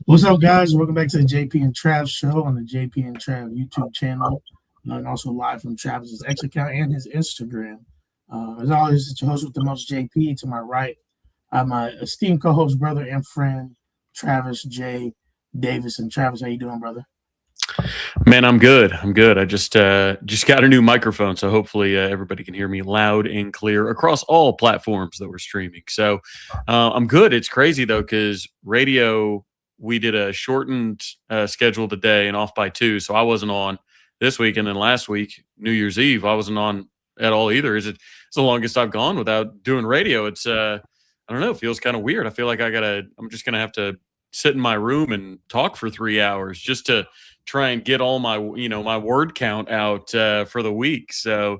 What's up, guys? Welcome back to the JP and Trav show on the JP and Trav YouTube channel, and also live from Travis's X account and his Instagram. As always, it's your host with the most, JP. To my right, I have my esteemed co-host, brother, and friend, Travis J. Davison. Travis, how you doing, brother? Man, I'm good. I just got a new microphone, so hopefully everybody can hear me loud and clear across all platforms that we're streaming. So I'm good. It's crazy though, because radio, we did a shortened schedule today and off by 2, so I wasn't on this week, and then last week, New Year's Eve, I wasn't on at all either. It's the longest I've gone without doing radio. It's I don't know, it feels kind of weird. I feel like I'm just gonna have to sit in my room and talk for 3 hours just to try and get all my my word count out for the week. So,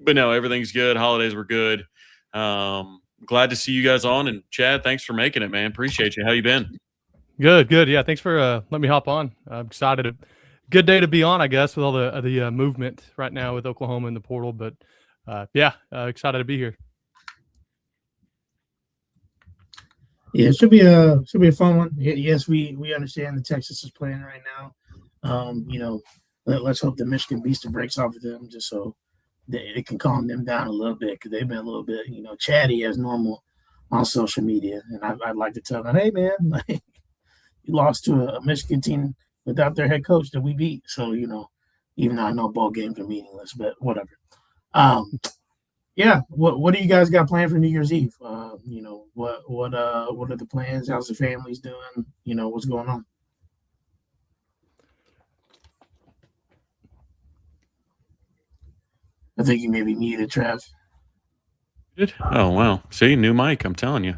but no, everything's good. Holidays were good. Glad to see you guys on, and Chad, thanks for making it, man. Appreciate you. How you been? Good. Yeah, thanks for letting me hop on. I'm excited. Good day to be on, I guess, with all the movement right now with Oklahoma in the portal. But excited to be here. Yeah, it should be a fun one. Yes, we understand that Texas is playing right now. Let's hope the Michigan Beast breaks off of them, just so it can calm them down a little bit, because they've been a little bit chatty as normal on social media. And I'd like to tell them, hey man, like, you lost to a Michigan team without their head coach that we beat. So even though I know bowl games are meaningless, but whatever. Yeah, what do you guys got planned for New Year's Eve? What are the plans? How's the families doing? What's going on? I think you may be muted, Trav. Oh wow! See, new mic. I'm telling you.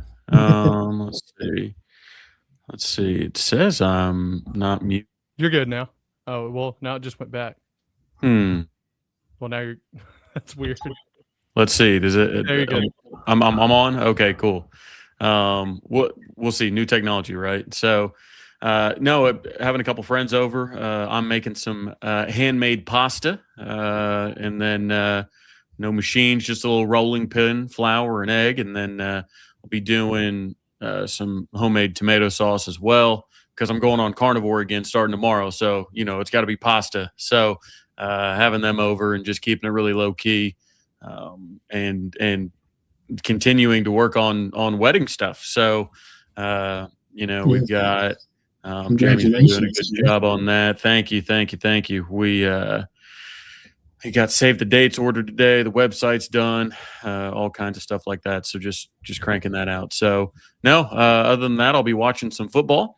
Let's see. It says I'm not mute. You're good now. Oh well, now it just went back. Well, now you're. That's weird. Let's see. Does it? There you go. I'm on. Okay, cool. We'll see. New technology, right? So, no, having a couple friends over. I'm making some handmade pasta, and then no machines, just a little rolling pin, flour, and egg, and then I'll be doing some homemade tomato sauce as well, because I'm going on carnivore again starting tomorrow. So it's got to be pasta. So having them over and just keeping it really low key. And continuing to work on wedding stuff. So, we've got Jamie's doing a good job on that. Thank you. We got save the dates ordered today. The website's done, all kinds of stuff like that. So just cranking that out. So no, other than that, I'll be watching some football.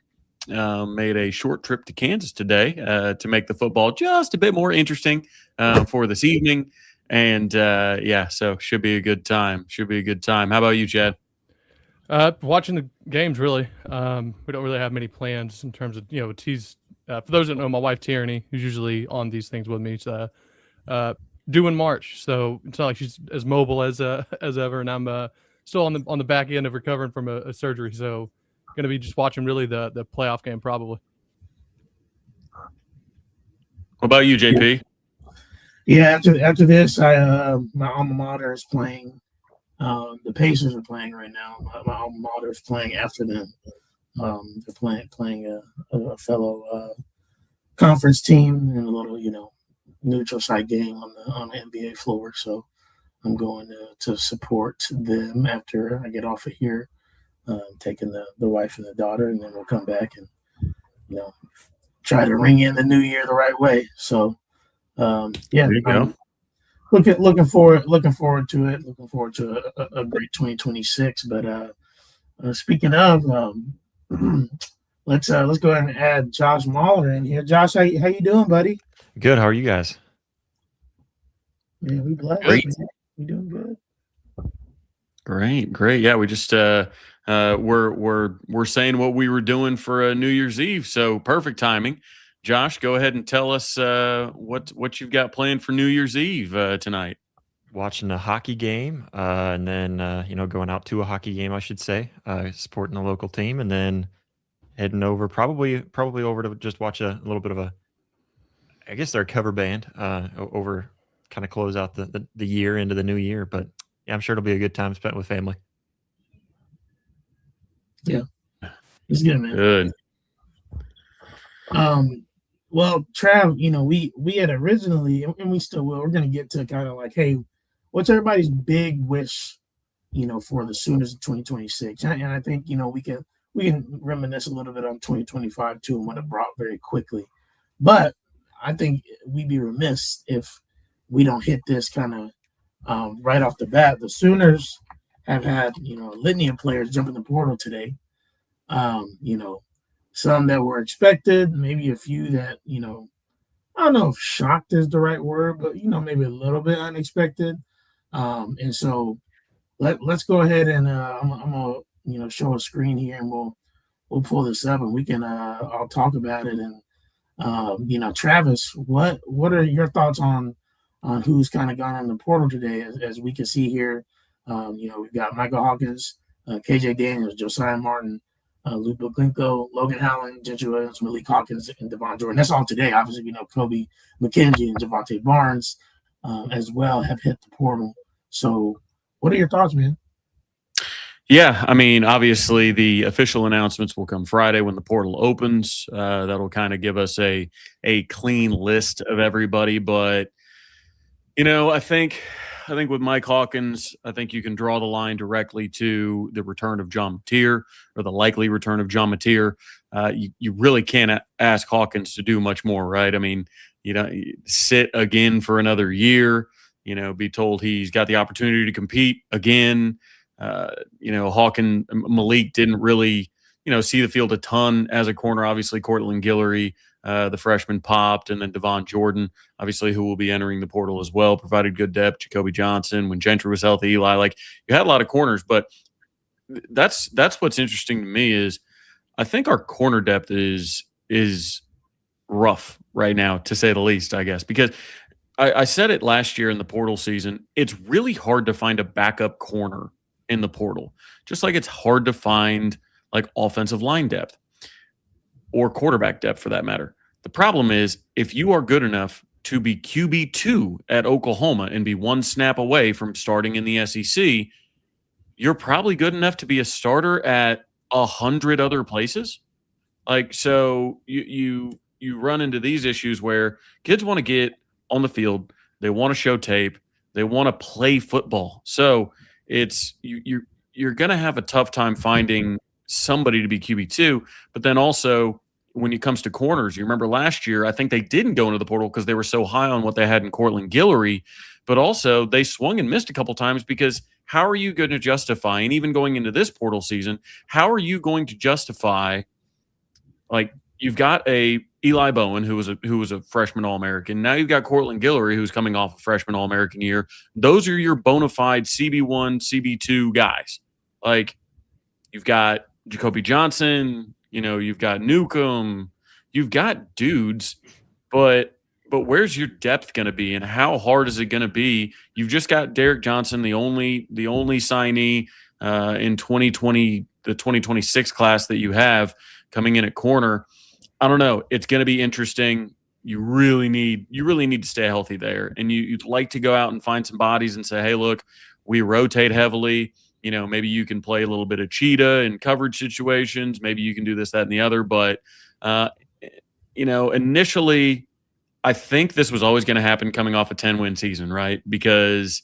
Made a short trip to Kansas today to make the football just a bit more interesting for this evening. And so should be a good time. How about you, Chad? Watching the games, really. We don't really have many plans in terms of T's. For those that know, my wife Tierney, who's usually on these things with me, due in March, so it's not like she's as mobile as ever, and I'm still on the back end of recovering from a surgery. So going to be just watching really the playoff game probably. What about you, JP? Yeah, after this, my alma mater is playing. The Pacers are playing right now. My alma mater is playing after them. They're playing a fellow conference team in a little, neutral site game on the NBA floor. So I'm going to support them after I get off of here, taking the wife and the daughter, and then we'll come back and try to ring in the new year the right way. So. There you go. Looking forward to it. Looking forward to a great 2026. But speaking of, let's go ahead and add Josh Mahler in here. Josh, how you doing, buddy? Good. How are you guys? Yeah, we blessed. Great. We doing good. Great. Yeah, we just we're saying what we were doing for New Year's Eve. So perfect timing. Josh, go ahead and tell us what you've got planned for New Year's Eve tonight. Watching a hockey game, and then going out to a hockey game, I should say, supporting the local team, and then heading over probably over to just watch a little bit of I guess they're a cover band over, kind of close out the year into the new year. But yeah, I'm sure it'll be a good time spent with family. Yeah, it's good, man. Good. Well, Trav, we had originally, and we still will. We're gonna get to kind of like, hey, what's everybody's big wish, for the Sooners of 2026? And I think we can reminisce a little bit on 2025 too and what it brought very quickly. But I think we'd be remiss if we don't hit this kind of right off the bat. The Sooners have had a litany of players jump in the portal today. Some that were expected, maybe a few that I don't know if shocked is the right word, but maybe a little bit unexpected. And so let's go ahead and I'm gonna show a screen here, and we'll pull this up, and we can I'll talk about it. And Travis, what are your thoughts on who's kind of gone on the portal today? As we can see here, we've got Michael Hawkins, KJ Daniels, Josiah Martin, Luke Buklenko, Logan Howland, Gentry Williams, Malik Hawkins, and Devon Jordan. That's all today. Obviously, Kobe McKenzie and Javante Barnes as well have hit the portal. So what are your thoughts, man? Yeah, I mean, obviously the official announcements will come Friday when the portal opens. That'll kind of give us a clean list of everybody. But, I think with Mike Hawkins, I think you can draw the line directly to the return of John Mateer, or the likely return of John Mateer. You really can't ask Hawkins to do much more, right? I mean, sit again for another year, be told he's got the opportunity to compete again. Malik didn't really, see the field a ton as a corner. Obviously, Cortland Guillory, the freshman, popped, and then Devon Jordan, obviously, who will be entering the portal as well, provided good depth. Jacoby Johnson, when Gentry was healthy, Eli, you had a lot of corners, but that's what's interesting to me is I think our corner depth is rough right now, to say the least, I guess, because I said it last year in the portal season. It's really hard to find a backup corner in the portal, just like it's hard to find offensive line depth or quarterback depth for that matter. The problem is if you are good enough to be QB2 at Oklahoma and be one snap away from starting in the SEC, you're probably good enough to be a starter at 100 other places. So you run into these issues where kids want to get on the field, they want to show tape, they want to play football. So it's you're going to have a tough time finding somebody to be QB2. But then also when it comes to corners, you remember last year, I think they didn't go into the portal because they were so high on what they had in Cortland Guillory, but also they swung and missed a couple times because how are you going to justify, and even going into this portal season, how are you going to justify, you've got a Eli Bowen who was a freshman All-American. Now you've got Cortland Guillory who's coming off a freshman All-American year. Those are your bona fide CB1, CB2 guys. You've got Jacoby Johnson, you've got Newcomb, you've got dudes, but where's your depth going to be, and how hard is it going to be? You've just got Derek Johnson, the only signee in 2020, the 2026 class that you have coming in at corner. I don't know. It's going to be interesting. You really need to stay healthy there, and you'd like to go out and find some bodies and say, hey, look, we rotate heavily. Maybe you can play a little bit of cheetah in coverage situations. Maybe you can do this, that, and the other. But, initially, I think this was always going to happen coming off a 10-win season, right? Because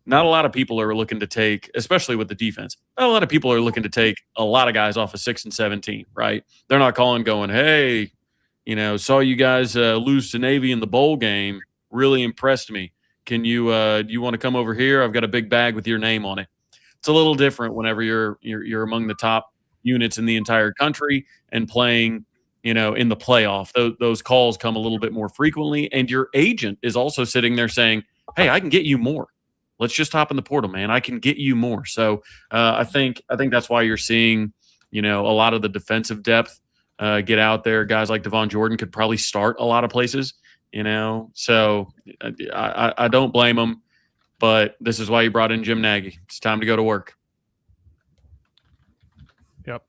not a lot of people are looking to take, especially with the defense, not a lot of people are looking to take a lot of guys off of 6-17, right? They're not going, hey, saw you guys lose to Navy in the bowl game. Really impressed me. Can you want to come over here? I've got a big bag with your name on it. It's a little different whenever you're among the top units in the entire country and playing, in the playoff. Those calls come a little bit more frequently, and your agent is also sitting there saying, hey, I can get you more. let's just hop in the portal, man. I can get you more. So I think that's why you're seeing, a lot of the defensive depth get out there. Guys like Devon Jordan could probably start a lot of places, So I don't blame him, but this is why you brought in Jim Nagy. It's time to go to work. Yep.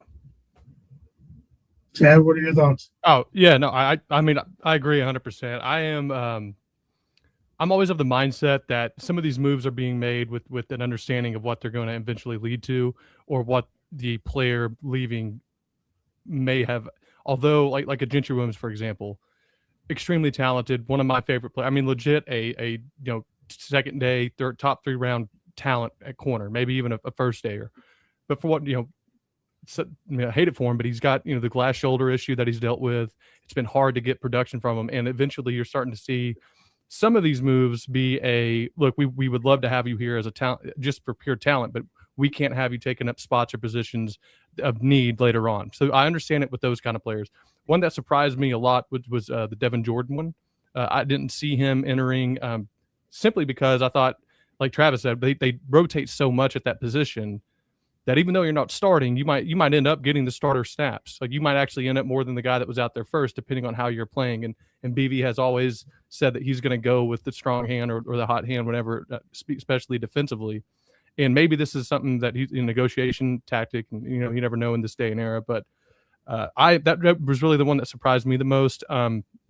Chad, what are your thoughts? Oh yeah, no, I mean I agree 100%. I am I'm always of the mindset that some of these moves are being made with an understanding of what they're going to eventually lead to, or what the player leaving may have. Although like a Gentry Williams, for example, extremely talented, one of my favorite players. I mean, legit a second day, top 3 round talent at corner, maybe even a first dayer. But for what I hate it for him, but he's got the glass shoulder issue that he's dealt with. It's been hard to get production from him, and eventually you're starting to see some of these moves be a look. We would love to have you here as a talent, just for pure talent, but we can't have you taking up spots or positions of need later on. So I understand it with those kind of players. One that surprised me a lot was the Devon Jordan one. I didn't see him entering simply because I thought, like Travis said, they rotate so much at that position that even though you're not starting, you might end up getting the starter snaps. Like you might actually end up more than the guy that was out there first, depending on how you're playing. And BV has always said that he's going to go with the strong hand or the hot hand, whenever, especially defensively. And maybe this is something that he's in negotiation tactic, and you never know in this day and era. But that was really the one that surprised me the most.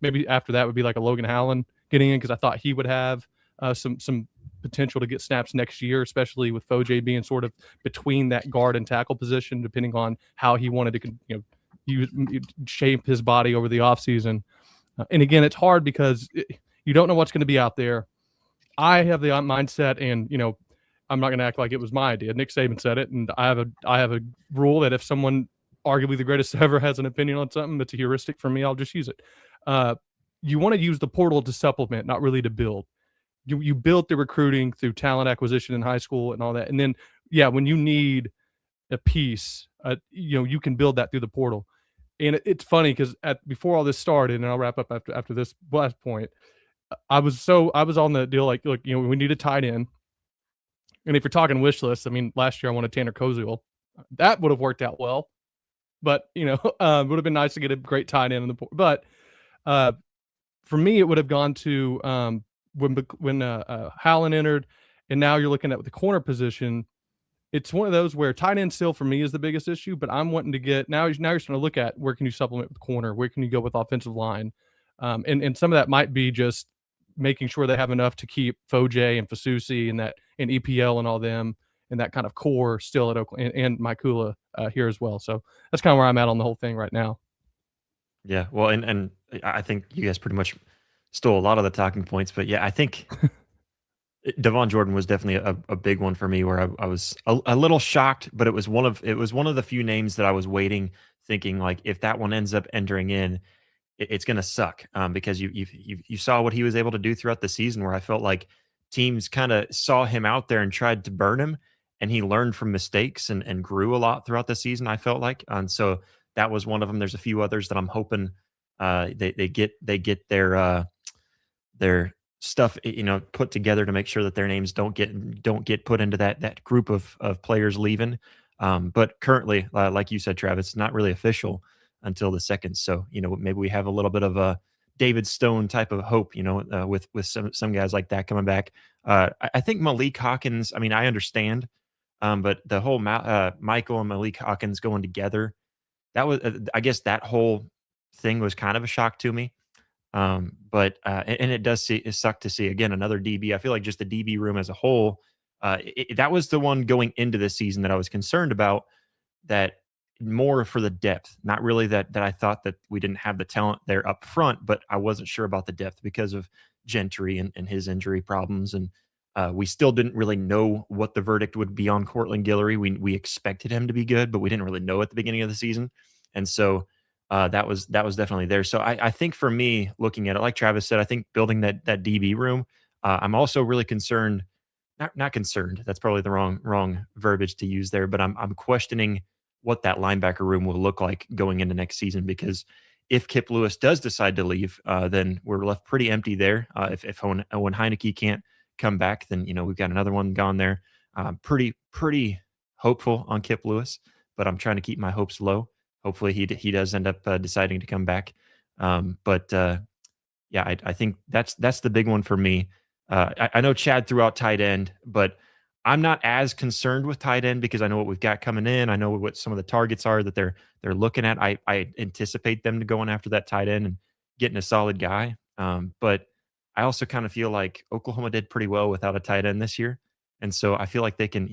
Maybe after that would be like a Logan Howland getting in, because I thought he would have some potential to get snaps next year, especially with Foje being sort of between that guard and tackle position, depending on how he wanted to shape his body over the offseason. And again, it's hard because you don't know what's going to be out there. I have the mindset, and I'm not going to act like it was my idea. Nick Saban said it, and I have a rule that if someone, arguably the greatest ever, has an opinion on something that's a heuristic for me, I'll just use it. You want to use the portal to supplement, not really to build. You built the recruiting through talent acquisition in high school and all that, and then when you need a piece, you can build that through the portal. And it's funny because before all this started, and I'll wrap up after this last point, I was on the deal like, look, we need a tight end. And if you're talking wish list, I mean, last year I wanted Tanner Koziel. That would have worked out well, but it would have been nice to get a great tight end in the portal. But for me, it would have gone to when Howland entered, and now you're looking at the corner position. It's one of those where tight end still for me is the biggest issue, but I'm wanting to get now you're starting to look at where can you supplement with corner, where can you go with offensive line, and some of that might be just making sure they have enough to keep Foje and Fasusi and EPL and all them and that kind of core still at Oakland, and Mikula here as well. So that's kind of where I'm at on the whole thing right now. Yeah, well, and I think you guys pretty much stole a lot of the talking points, but yeah, I think Devon Jordan was definitely a big one for me, where I was a little shocked, but it was one of the few names that I was waiting, thinking like, if that one ends up entering in, it's going to suck, because you saw what he was able to do throughout the season, where I felt like teams kind of saw him out there and tried to burn him, and he learned from mistakes and grew a lot throughout the season, I felt like. And so that was one of them. There's a few others that I'm hoping they get their stuff put together to make sure that their names don't get put into that group of players leaving. But currently, like you said, Travis, it's not really official until the second. So maybe we have a little bit of a David Stone type of hope, with some guys like that coming back. I think Malik Hawkins, I mean, I understand, but the whole Michael and Malik Hawkins going together, that was I guess that whole thing was kind of a shock to me. But it does suck to see again another DB. I feel like just the DB room as a whole, that was the one going into this season that I was concerned about, that more for the depth, not really that I thought that we didn't have the talent there up front, but I wasn't sure about the depth because of Gentry and his injury problems. And we still didn't really know what the verdict would be on Cortland Guillory. We expected him to be good, but we didn't really know at the beginning of the season. And so that was definitely there. So I think for me, looking at it, like Travis said, I think building that DB room, I'm also really concerned, not concerned. That's probably the wrong verbiage to use there, but I'm questioning what that linebacker room will look like going into next season, because if Kip Lewis does decide to leave, then we're left pretty empty there. If Owen Heineke can't come back, then we've got another one gone there. Pretty hopeful on Kip Lewis, but I'm trying to keep my hopes low. Hopefully he does end up deciding to come back. Yeah, I think that's the big one for me. I know Chad threw out tight end, but I'm not as concerned with tight end because I know what we've got coming in. I know what some of the targets are that they're looking at. I anticipate them to going after that tight end and getting a solid guy. But I also kind of feel like Oklahoma did pretty well without a tight end this year. And so I feel like they can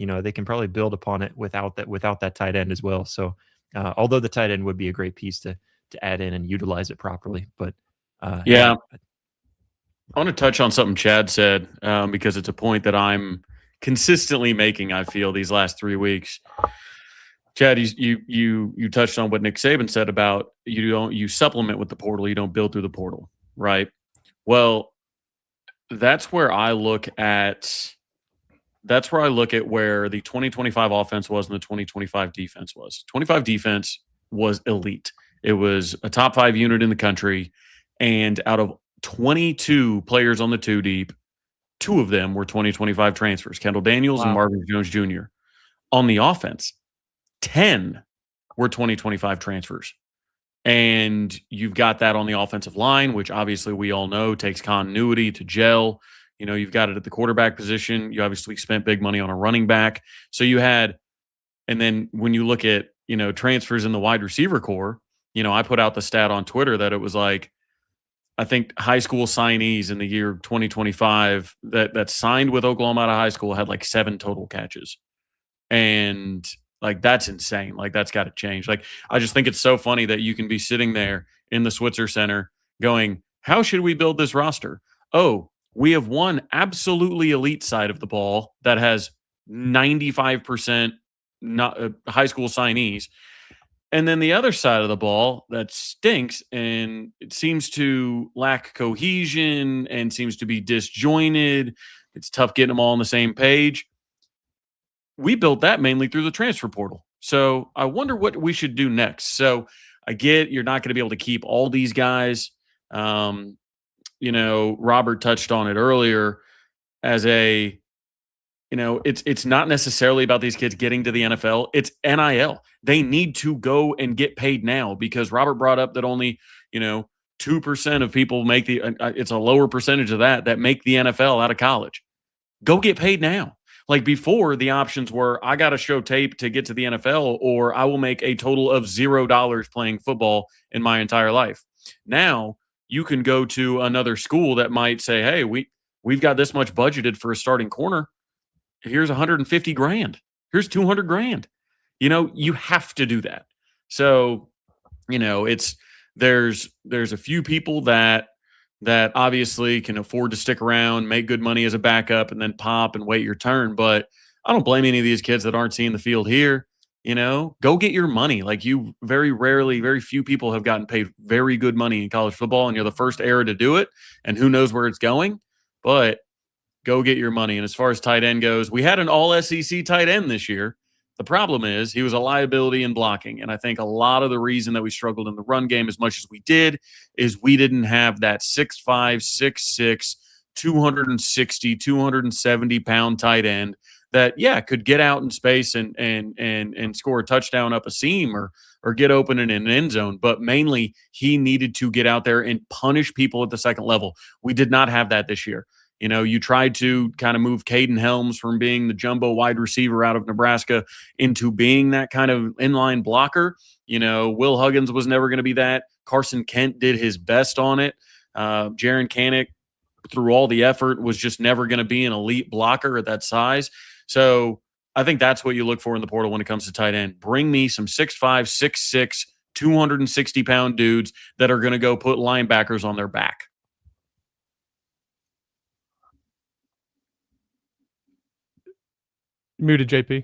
probably build upon it without that tight end as well. So although the tight end would be a great piece to add in and utilize it properly, but yeah, I want to touch on something Chad said because it's a point that I'm consistently making. I feel these last 3 weeks. Chad, you touched on what Nick Saban said about you supplement with the portal, you don't build through the portal, right? Well, that's where I look at where the 2025 offense was and the 2025 defense was. 25 defense was elite. It was a top 5 unit in the country, and out of 22 players on the 2 deep, 2 of them were 2025 transfers, Kendall Daniels and Marvin Jones Jr. On the offense, 10 were 2025 transfers. And you've got that on the offensive line, which obviously we all know takes continuity to gel. You've got it at the quarterback position. You obviously spent big money on a running back. So you had, and then when you look at, transfers in the wide receiver core, I put out the stat on Twitter that it was like, I think high school signees in the year 2025 that signed with Oklahoma out of high school had like 7 total catches. And like, that's insane. Like, that's got to change. Like, I just think it's so funny that you can be sitting there in the Switzer Center going, how should we build this roster? Oh, we have one absolutely elite side of the ball that has 95% high school signees. And then the other side of the ball that stinks and it seems to lack cohesion and seems to be disjointed. It's tough getting them all on the same page. We built that mainly through the transfer portal. So I wonder what we should do next. So I get you're not going to be able to keep all these guys. Robert touched on it earlier as it's not necessarily about these kids getting to the NFL. It's NIL. They need to go and get paid now because Robert brought up that only, 2% of people make it's a lower percentage of that make the NFL out of college. Go get paid now. Like before, the options were, I got to show tape to get to the NFL, or I will make a total of $0 playing football in my entire life. Now you can go to another school that might say, hey, we've got this much budgeted for a starting corner. Here's $150,000. Here's $200,000. You have to do that. So, there's a few people that obviously can afford to stick around, make good money as a backup, and then pop and wait your turn. But I don't blame any of these kids that aren't seeing the field here. Go get your money. Like very few people have gotten paid very good money in college football, and you're the first era to do it. And who knows where it's going, but go get your money. And as far as tight end goes, we had an all SEC tight end this year. The problem is he was a liability in blocking. And I think a lot of the reason that we struggled in the run game as much as we did is we didn't have that 6'5", 6'6", 260, 270-pound tight end that, could get out in space and score a touchdown up a seam or get open in an end zone. But mainly he needed to get out there and punish people at the second level. We did not have that this year. You tried to kind of move Caden Helms from being the jumbo wide receiver out of Nebraska into being that kind of inline blocker. Will Huggins was never going to be that. Carson Kent did his best on it. Jaron Kanik, through all the effort, was just never going to be an elite blocker at that size. So I think that's what you look for in the portal when it comes to tight end. Bring me some 6'5", 6'6", 260-pound dudes that are going to go put linebackers on their back. Muted, JP.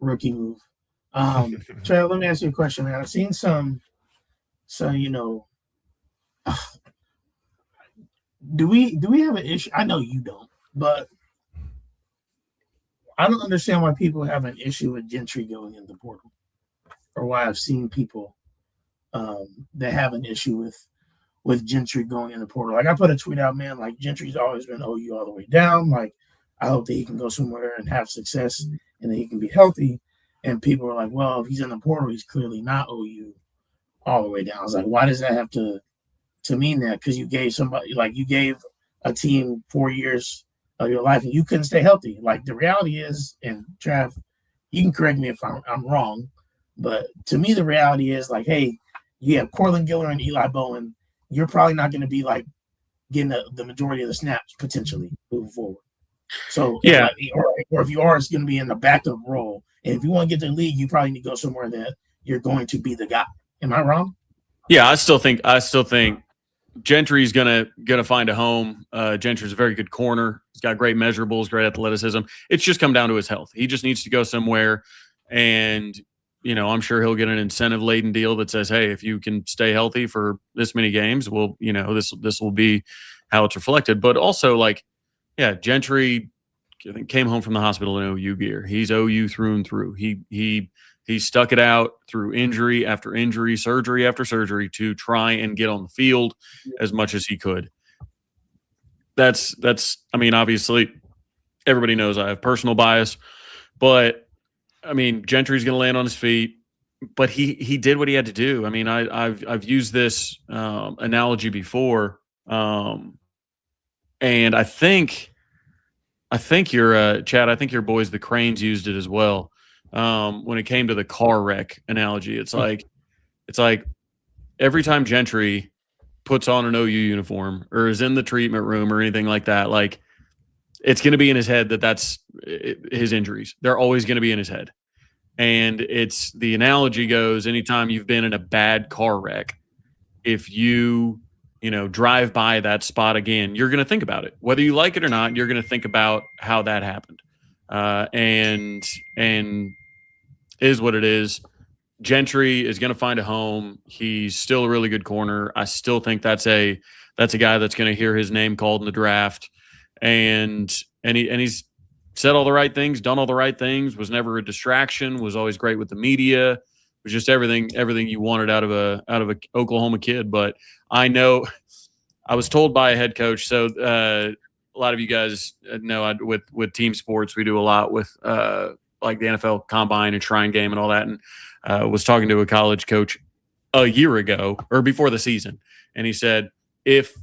Rookie move. Chad, let me ask you a question, man. I've seen some do we have an issue? I know you don't, but I don't understand why people have an issue with Gentry going in the portal, or why I've seen people that have an issue with Gentry going in the portal. Like I put a tweet out, man, like Gentry's always been OU all the way down. Like I hope that he can go somewhere and have success and that he can be healthy. And people are like, well, if he's in the portal, he's clearly not OU all the way down. I was like, why does that have to mean that? Because you gave somebody, like you gave a team 4 years of your life and you couldn't stay healthy. Like the reality is, and Trav, you can correct me if I'm wrong, but to me, the reality is like, hey, you have Cortland Giller and Eli Bowen. You're probably not going to be like getting the majority of the snaps potentially moving forward. So Yeah. Or if you are, it's going to be in the backup role. And if you want to get to the league, you probably need to go somewhere that you're going to be the guy. Am I wrong? Yeah, I still think Gentry's gonna find a home. Gentry's a very good corner. He's got great measurables, great athleticism. It's just come down to his health. He just needs to go somewhere, and I'm sure he'll get an incentive-laden deal that says, "Hey, if you can stay healthy for this many games, well, this will be how it's reflected." But also, like, yeah, Gentry, I think, came home from the hospital in OU gear. He's OU through and through. He stuck it out through injury after injury, surgery after surgery to try and get on the field as much as he could. That's I mean, obviously everybody knows I have personal bias, but I mean, Gentry's going to land on his feet, but he did what he had to do. I mean, I've used this analogy before, and I think your Chad, I think your boys the Cranes used it as well. When it came to the car wreck analogy, it's like every time Gentry puts on an OU uniform or is in the treatment room or anything like that, like it's going to be in his head that's his injuries. They're always going to be in his head. And it's the analogy goes, anytime you've been in a bad car wreck, if you drive by that spot again, you're going to think about it. Whether you like it or not, you're going to think about how that happened. And is what it is. Gentry is going to find a home. He's still a really good corner. I still think that's a guy that's going to hear his name called in the draft. And he's said all the right things, done all the right things, was never a distraction, was always great with the media, was just everything you wanted out of a Oklahoma kid. But I know I was told by a head coach. So a lot of you guys know with team sports, we do a lot with like the NFL Combine and Shrine Game and all that. And was talking to a college coach a year ago or before the season, and he said, if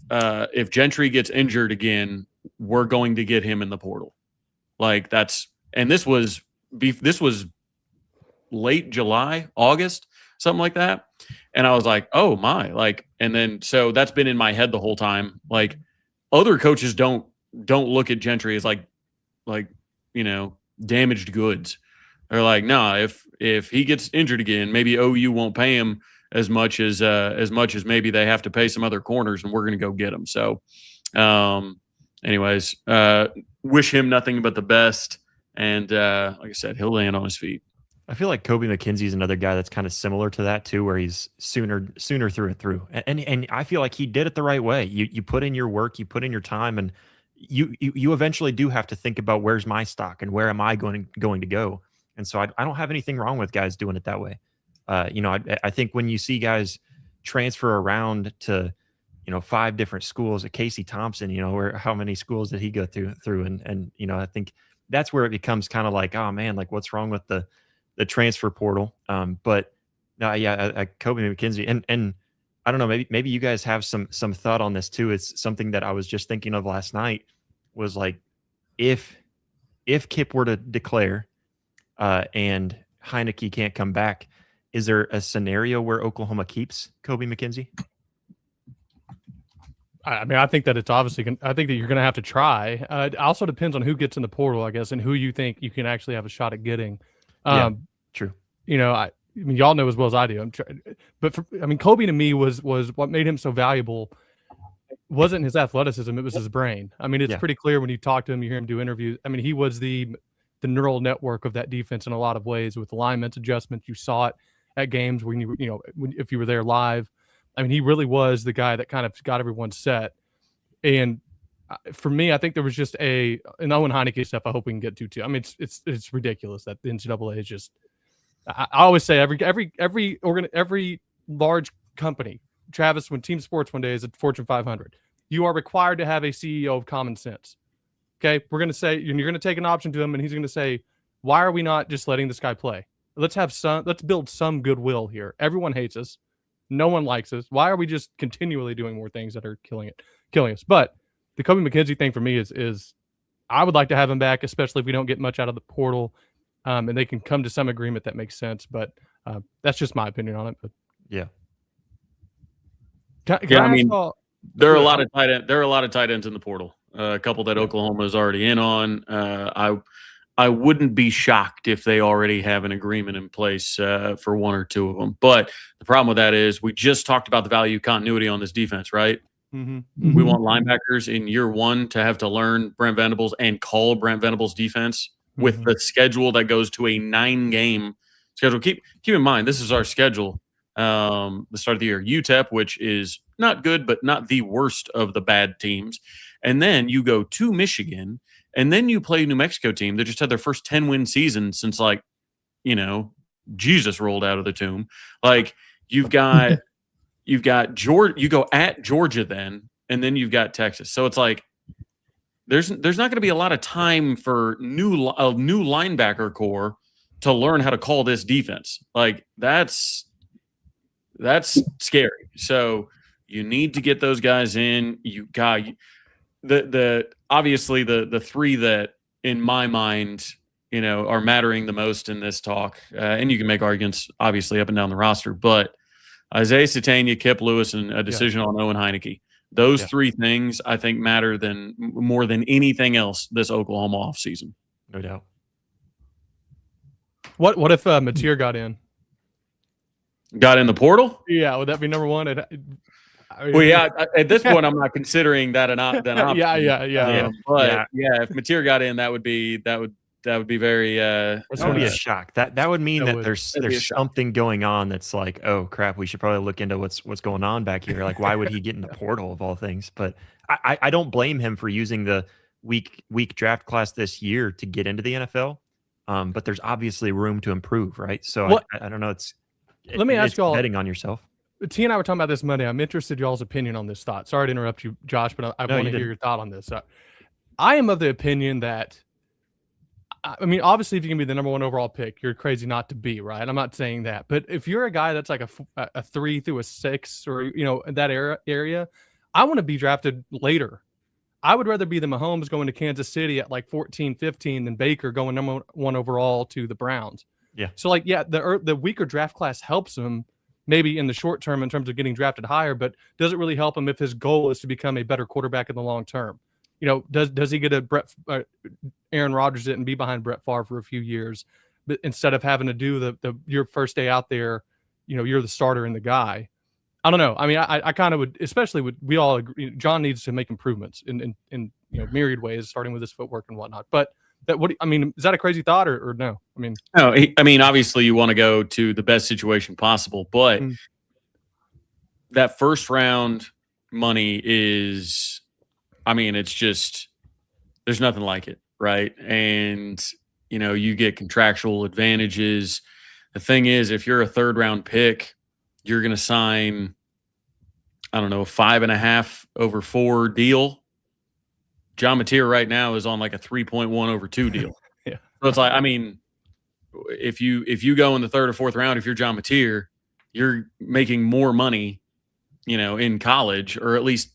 Gentry gets injured again, we're going to get him in the portal. Like this was late July, August, something like that. And I was like, oh my, like, and then, so that's been in my head the whole time. Like other coaches don't look at Gentry as like, damaged goods. They're like, nah, if he gets injured again, maybe OU won't pay him as much as maybe they have to pay some other corners, and we're going to go get him. So, anyways, wish him nothing but the best. And like I said, he'll land on his feet. I feel like Kobe McKenzie is another guy that's kind of similar to that too, where he's sooner through and through. And I feel like he did it the right way. You put in your work, you put in your time, and you eventually do have to think about where's my stock and where am I going to go. And so I don't have anything wrong with guys doing it that way. I think when you see guys transfer around to, 5 different schools at Casey Thompson, where how many schools did he go through? And I think that's where it becomes kind of like, oh man, like what's wrong with the transfer portal? But no, yeah, Kobe McKenzie, and I don't know, maybe you guys have some thought on this too. It's something that I was just thinking of last night, was like, if Kip were to declare and Heineke can't come back, is there a scenario where Oklahoma keeps Kobe McKenzie? I mean, I think that it's obviously. I think that you're going to have to try. It also depends on who gets in the portal, I guess, and who you think you can actually have a shot at getting. Yeah, true. I mean, y'all know as well as I do. Kobe to me was what made him so valuable. Wasn't his athleticism; it was his brain. I mean, it's pretty clear when you talk to him, you hear him do interviews. I mean, he was the neural network of that defense in a lot of ways, with alignments, adjustments. You saw it at games when if you were there live. I mean, he really was the guy that kind of got everyone set. And for me, I think there was just an Owen Heineke stuff I hope we can get to too. I mean, it's ridiculous that the NCAA is just. I always say every large company Travis, when team sports one day is at Fortune 500, you are required to have a CEO of common sense. Okay, we're going to say you're going to take an option to him, and he's going to say, "Why are we not just letting this guy play? Let's build some goodwill here. Everyone hates us, no one likes us. Why are we just continually doing more things that are killing us?" But the Kobe McKenzie thing for me is I would like to have him back, especially if we don't get much out of the portal, and they can come to some agreement that makes sense. But that's just my opinion on it. But Yeah. I mean, there are a lot of tight ends. There are a lot of tight ends in the portal. A couple that Oklahoma is already in on. I wouldn't be shocked if they already have an agreement in place for one or two of them. But the problem with that is we just talked about the value of continuity on this defense, right? Mm-hmm. We want linebackers in year one to have to learn Brent Venables and call Brent Venables defense with the schedule that goes to a 9-game schedule. Keep in mind, this is our schedule. The start of the year, UTEP, which is not good, but not the worst of the bad teams. And then you go to Michigan, and then you play a New Mexico team that just had their first 10-win season since, like, Jesus rolled out of the tomb. Like, you've got Georgia, you go at Georgia then, and then you've got Texas. So it's like there's not going to be a lot of time for a new linebacker core to learn how to call this defense. Like, that's scary. So you need to get those guys in. You got obviously the three that in my mind, are mattering the most in this talk. And you can make arguments obviously up and down the roster, but Isaiah Satania, Kip Lewis, and a decision on Owen Heineke. Those three things I think matter more than anything else this Oklahoma offseason. No doubt. What if Mateer got in? Got in the portal? Yeah, would that be number one? Well, yeah. At this point, I'm not considering that an option. Yeah. But if Mateer got in, that would be very. That would be a shock. That would mean that there's something going on that's like, oh crap, we should probably look into what's going on back here. Like, why would he get in the portal of all things? But I don't blame him for using the weak draft class this year to get into the NFL. But there's obviously room to improve, right? So I don't know. Let me ask y'all. Betting on yourself. T and I were talking about this Monday. I'm interested in y'all's opinion on this thought. Sorry to interrupt you, Josh, but I want to hear your thought on this. I am of the opinion that, I mean, obviously, if you can be the number one overall pick, you're crazy not to be, right? I'm not saying that. But if you're a guy that's like a 3 through a 6 or, in that area, I want to be drafted later. I would rather be the Mahomes going to Kansas City at like 14, 15 than Baker going number one overall to the Browns. Yeah. So, like, the weaker draft class helps him maybe in the short term in terms of getting drafted higher, but does it really help him if his goal is to become a better quarterback in the long term? Does he get Aaron Rodgers it and be behind Brett Favre for a few years, but instead of having to do your first day out there, you're the starter and the guy. I don't know. I mean, I kind of would, especially we all agree, John needs to make improvements in myriad ways, starting with his footwork and whatnot. But is that a crazy thought or no? No. Obviously you want to go to the best situation possible, but that first round money is, it's just, there's nothing like it, right? And you get contractual advantages. The thing is, if you're a third round pick, you're going to sign, a 5.5 over 4 deal. John Mateer right now is on like a 3.1 over 2 deal. Yeah. So it's like, if you go in the third or fourth round, if you're John Mateer, you're making more money, in college, or at least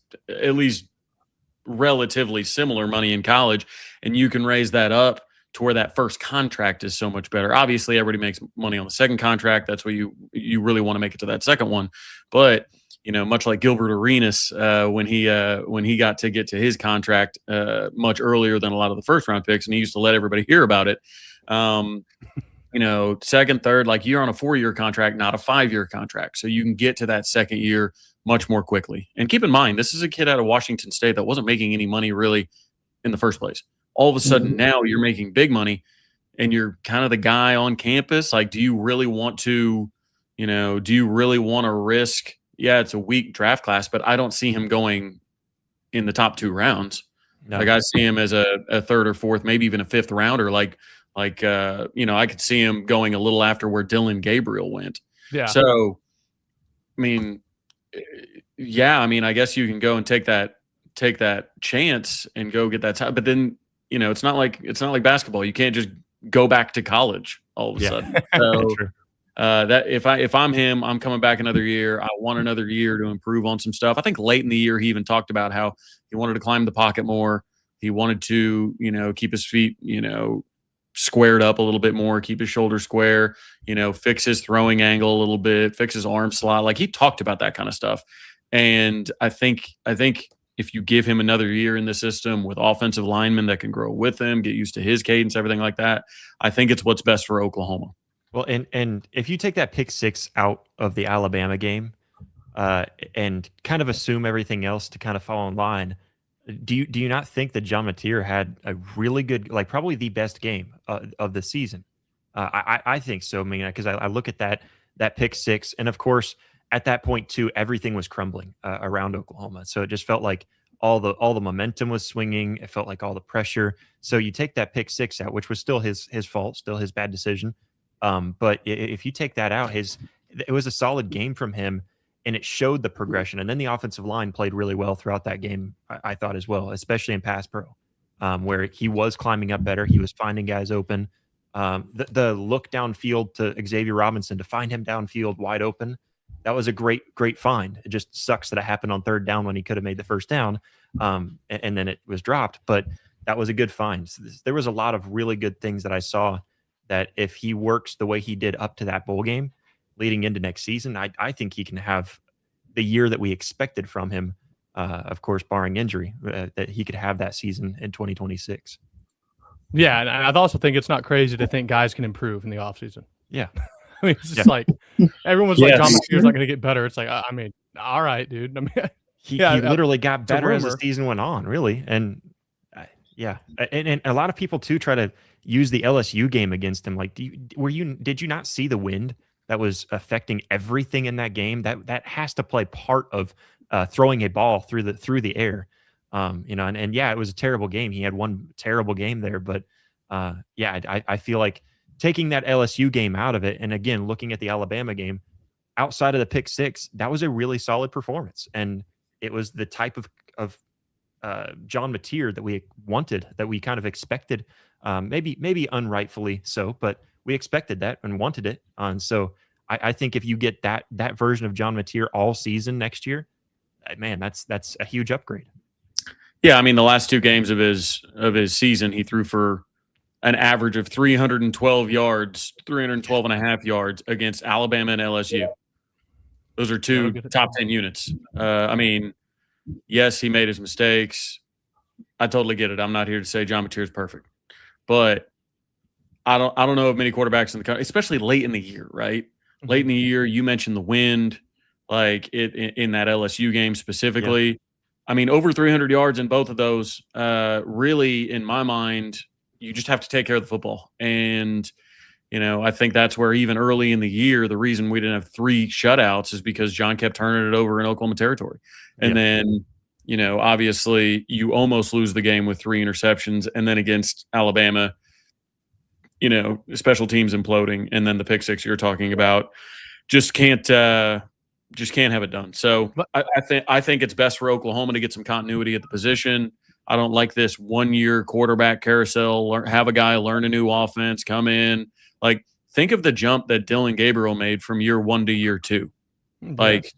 relatively similar money in college, and you can raise that up to where that first contract is so much better. Obviously, everybody makes money on the second contract. That's where you really want to make it to that second one. But much like Gilbert Arenas, when he got to get to his contract much earlier than a lot of the first round picks, and he used to let everybody hear about it. Second, third, like, you're on a 4-year contract, not a 5-year contract, so you can get to that second year much more quickly. And keep in mind, this is a kid out of Washington State that wasn't making any money really in the first place. All of a sudden now you're making big money, and you're kind of the guy on campus. Like, do you really want to risk? Yeah, it's a weak draft class, but I don't see him going in the top 2 rounds. No. Like, I see him as a third or fourth, maybe even a fifth rounder. I could see him going a little after where Dylan Gabriel went. Yeah. So, Yeah, I mean, I guess you can go and take that chance and go get that time. But then, it's not like basketball. You can't just go back to college all of a Yeah. sudden. So True. that if I'm him, I'm coming back another year. I want another year to improve on some stuff. I think late in the year he even talked about how he wanted to climb the pocket more. He wanted to, keep his feet, squared up a little bit more, keep his shoulders square, fix his throwing angle a little bit, fix his arm slot. Like he talked about that kind of stuff. And I think if you give him another year in the system with offensive linemen that can grow with him, get used to his cadence, everything like that, I think it's what's best for Oklahoma. Well, and if you take that pick 6 out of the Alabama game, and kind of assume everything else to kind of fall in line, do you not think that John Mateer had a really good, like probably the best game of the season? I think so. I mean, because I look at that pick 6, and of course at that point too, everything was crumbling around Oklahoma. So it just felt like all the momentum was swinging. It felt like all the pressure. So you take that pick 6 out, which was still his fault, still his bad decision. But if you take that out, it was a solid game from him, and it showed the progression. And then the offensive line played really well throughout that game, I thought as well, especially in pass pro, where he was climbing up better. He was finding guys open. The look downfield to Xavier Robinson to find him downfield wide open, that was a great find. It just sucks that it happened on third down when he could have made the first down, and then it was dropped. But that was a good find. So there was a lot of really good things that I saw that if he works the way he did up to that bowl game leading into next season, I think he can have the year that we expected from him, of course, barring injury, that he could have that season in 2026. Yeah, and I also think it's not crazy to think guys can improve in the offseason. Yeah. I mean, it's just like everyone's like, John Mateer's not going to get better. It's like, I mean, all right, dude. I mean, he literally got better as the season went on, really. And and a lot of people too try to use the LSU game against him. Like, did you not see the wind that was affecting everything in that game? That has to play part of throwing a ball through the air. And it was a terrible game. He had one terrible game there, but I feel like taking that LSU game out of it, and again looking at the Alabama game, outside of the pick 6, that was a really solid performance, and it was the type of John Mateer that we wanted, that we kind of expected, maybe unrightfully so, but we expected that and wanted it. And so I think if you get that version of John Mateer all season next year, man, that's a huge upgrade. Yeah, I mean, the last 2 games of his season, he threw for an average of 312 yards, 312 and a half yards against Alabama and LSU. Those are 2 top 10 units. I mean, yes, he made his mistakes. I totally get it. I'm not here to say John Mateer is perfect, but I don't know of many quarterbacks in the country, especially late in the year, right? Mm-hmm. Late in the year, you mentioned the wind, like in that LSU game specifically. Yeah. I mean, over 300 yards in both of those. Really, in my mind, you just have to take care of the football. And, I think that's where even early in the year, the reason we didn't have 3 shutouts is because John kept turning it over in Oklahoma territory. And then, obviously you almost lose the game with 3 interceptions. And then against Alabama, special teams imploding. And then the pick 6 you're talking about just can't have it done. So I think it's best for Oklahoma to get some continuity at the position. I don't like this 1-year quarterback carousel. Have a guy learn a new offense, come in. Like, think of the jump that Dillon Gabriel made from year 1 to year 2. Like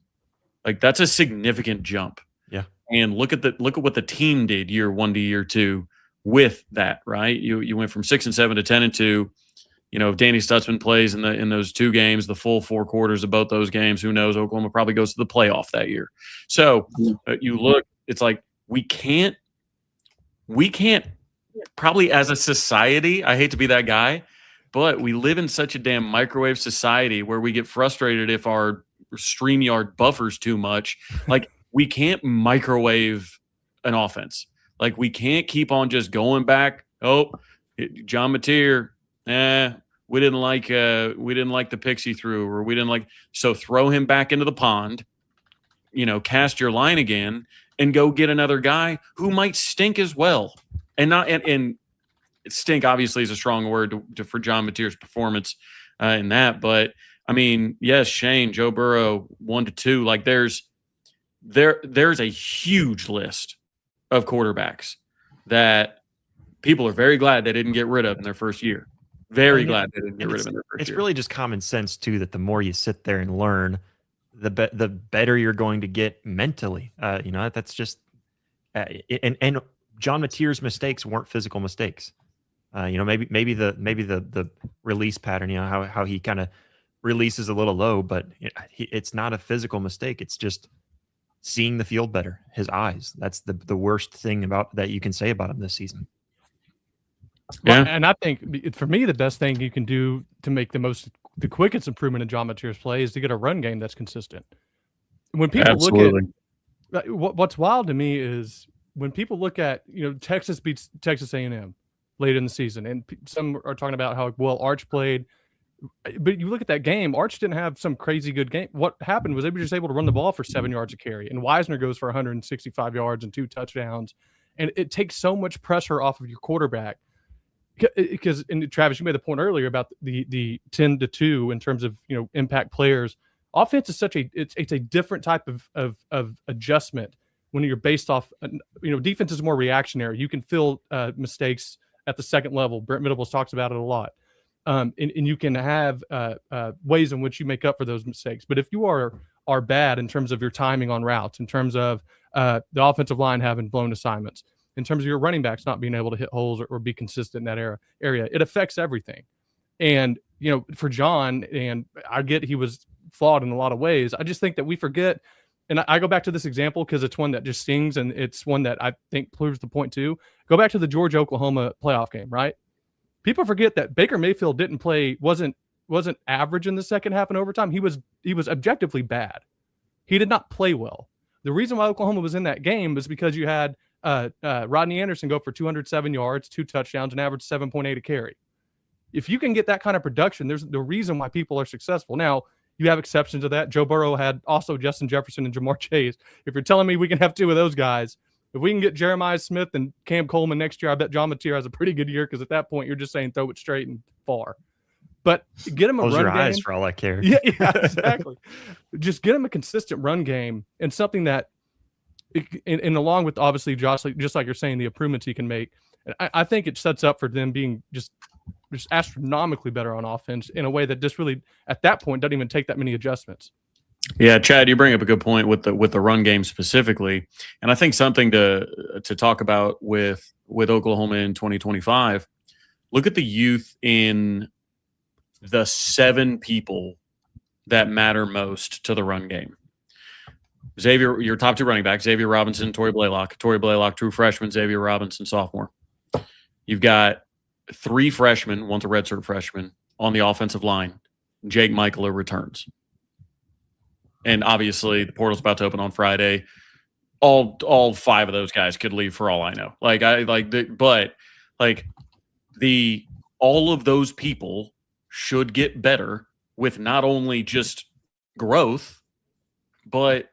that's a significant jump. Yeah. And look at what the team did year 1 to year 2 with that, right? You went from 6-7 to 10-2. If Danny Stutzman plays in those 2 games, the full 4 quarters of both those games, who knows? Oklahoma probably goes to the playoff that year. So you look, it's like we can't probably as a society, I hate to be that guy, but we live in such a damn microwave society where we get frustrated if our StreamYard buffers too much. Like, we can't microwave an offense. Like, we can't keep on just going back. Oh, John Mateer, we didn't like the picks he threw, or we didn't like, so throw him back into the pond, cast your line again and go get another guy who might stink as well. And stink obviously is a strong word for John Mateer's performance in that. But I mean, yes, Shane, Joe Burrow, 1-2, like there's there's a huge list of quarterbacks that people are very glad they didn't get rid of in their first year. Very And glad they didn't get rid of in their first It's year. really just common sense too that the more you sit there and learn, the better you're going to get mentally. That's just and John Mateer's mistakes weren't physical mistakes. Maybe the release pattern, how he kind of releases a little low, but it's not a physical mistake. It's just seeing the field better. His eyes. That's the worst thing about that you can say about him this season. Yeah. And I think for me, the best thing you can do to make the quickest improvement in John Mateer's play is to get a run game that's consistent. When people look at what's wild to me is when people look at, Texas beats Texas A&M late in the season, and some are talking about how well Arch played. But you look at that game, Arch didn't have some crazy good game. What happened was they were just able to run the ball for 7 yards a carry, and Wisner goes for 165 yards and 2 touchdowns. And it takes so much pressure off of your quarterback. Because, and Travis, you made the point earlier about the 10-2 in terms of impact players. Offense is it's a different type of adjustment when you're based off. Defense is more reactionary. You can feel mistakes at the second level. Brent Venables talks about it a lot, and you can have ways in which you make up for those mistakes. But if you are bad in terms of your timing on routes, in terms of the offensive line having blown assignments, in terms of your running backs not being able to hit holes or be consistent in that area, it affects everything. And, for John, and I get he was flawed in a lot of ways. I just think that we forget, and I go back to this example because it's one that just stings, and it's one that I think proves the point too. Go back to the Georgia-Oklahoma playoff game, right? People forget that Baker Mayfield wasn't average in the second half and overtime. He was objectively bad. He did not play well. The reason why Oklahoma was in that game was because you had Rodney Anderson go for 207 yards, 2 touchdowns, and average 7.8 a carry. If you can get that kind of production, there's the reason why people are successful. Now, you have exceptions to that. Joe Burrow had also Justin Jefferson and Jamar Chase. If you're telling me we can have 2 of those guys, if we can get Jeremiah Smith and Cam Coleman next year, I bet John Mateer has a pretty good year, because at that point, you're just saying throw it straight and far. But get him a Close run your game. eyes for all I care. Yeah, exactly. Just get him a consistent run game and something that, and along with obviously Josh, just like you're saying, the improvements he can make. I think it sets up for them being just astronomically better on offense in a way that just really at that point doesn't even take that many adjustments. Yeah, Chad, you bring up a good point with the run game specifically, and I think something to talk about with Oklahoma in 2025. Look at the youth in the 7 people that matter most to the run game. Xavier, your top 2 running backs, Xavier Robinson, Torrey Blaylock, true freshman, Xavier Robinson, sophomore. You've got 3 freshmen, one's a redshirt freshman, on the offensive line. Jake Michaela returns. And obviously the portal's about to open on Friday. All 5 of those guys could leave for all I know. All of those people should get better with not only just growth, but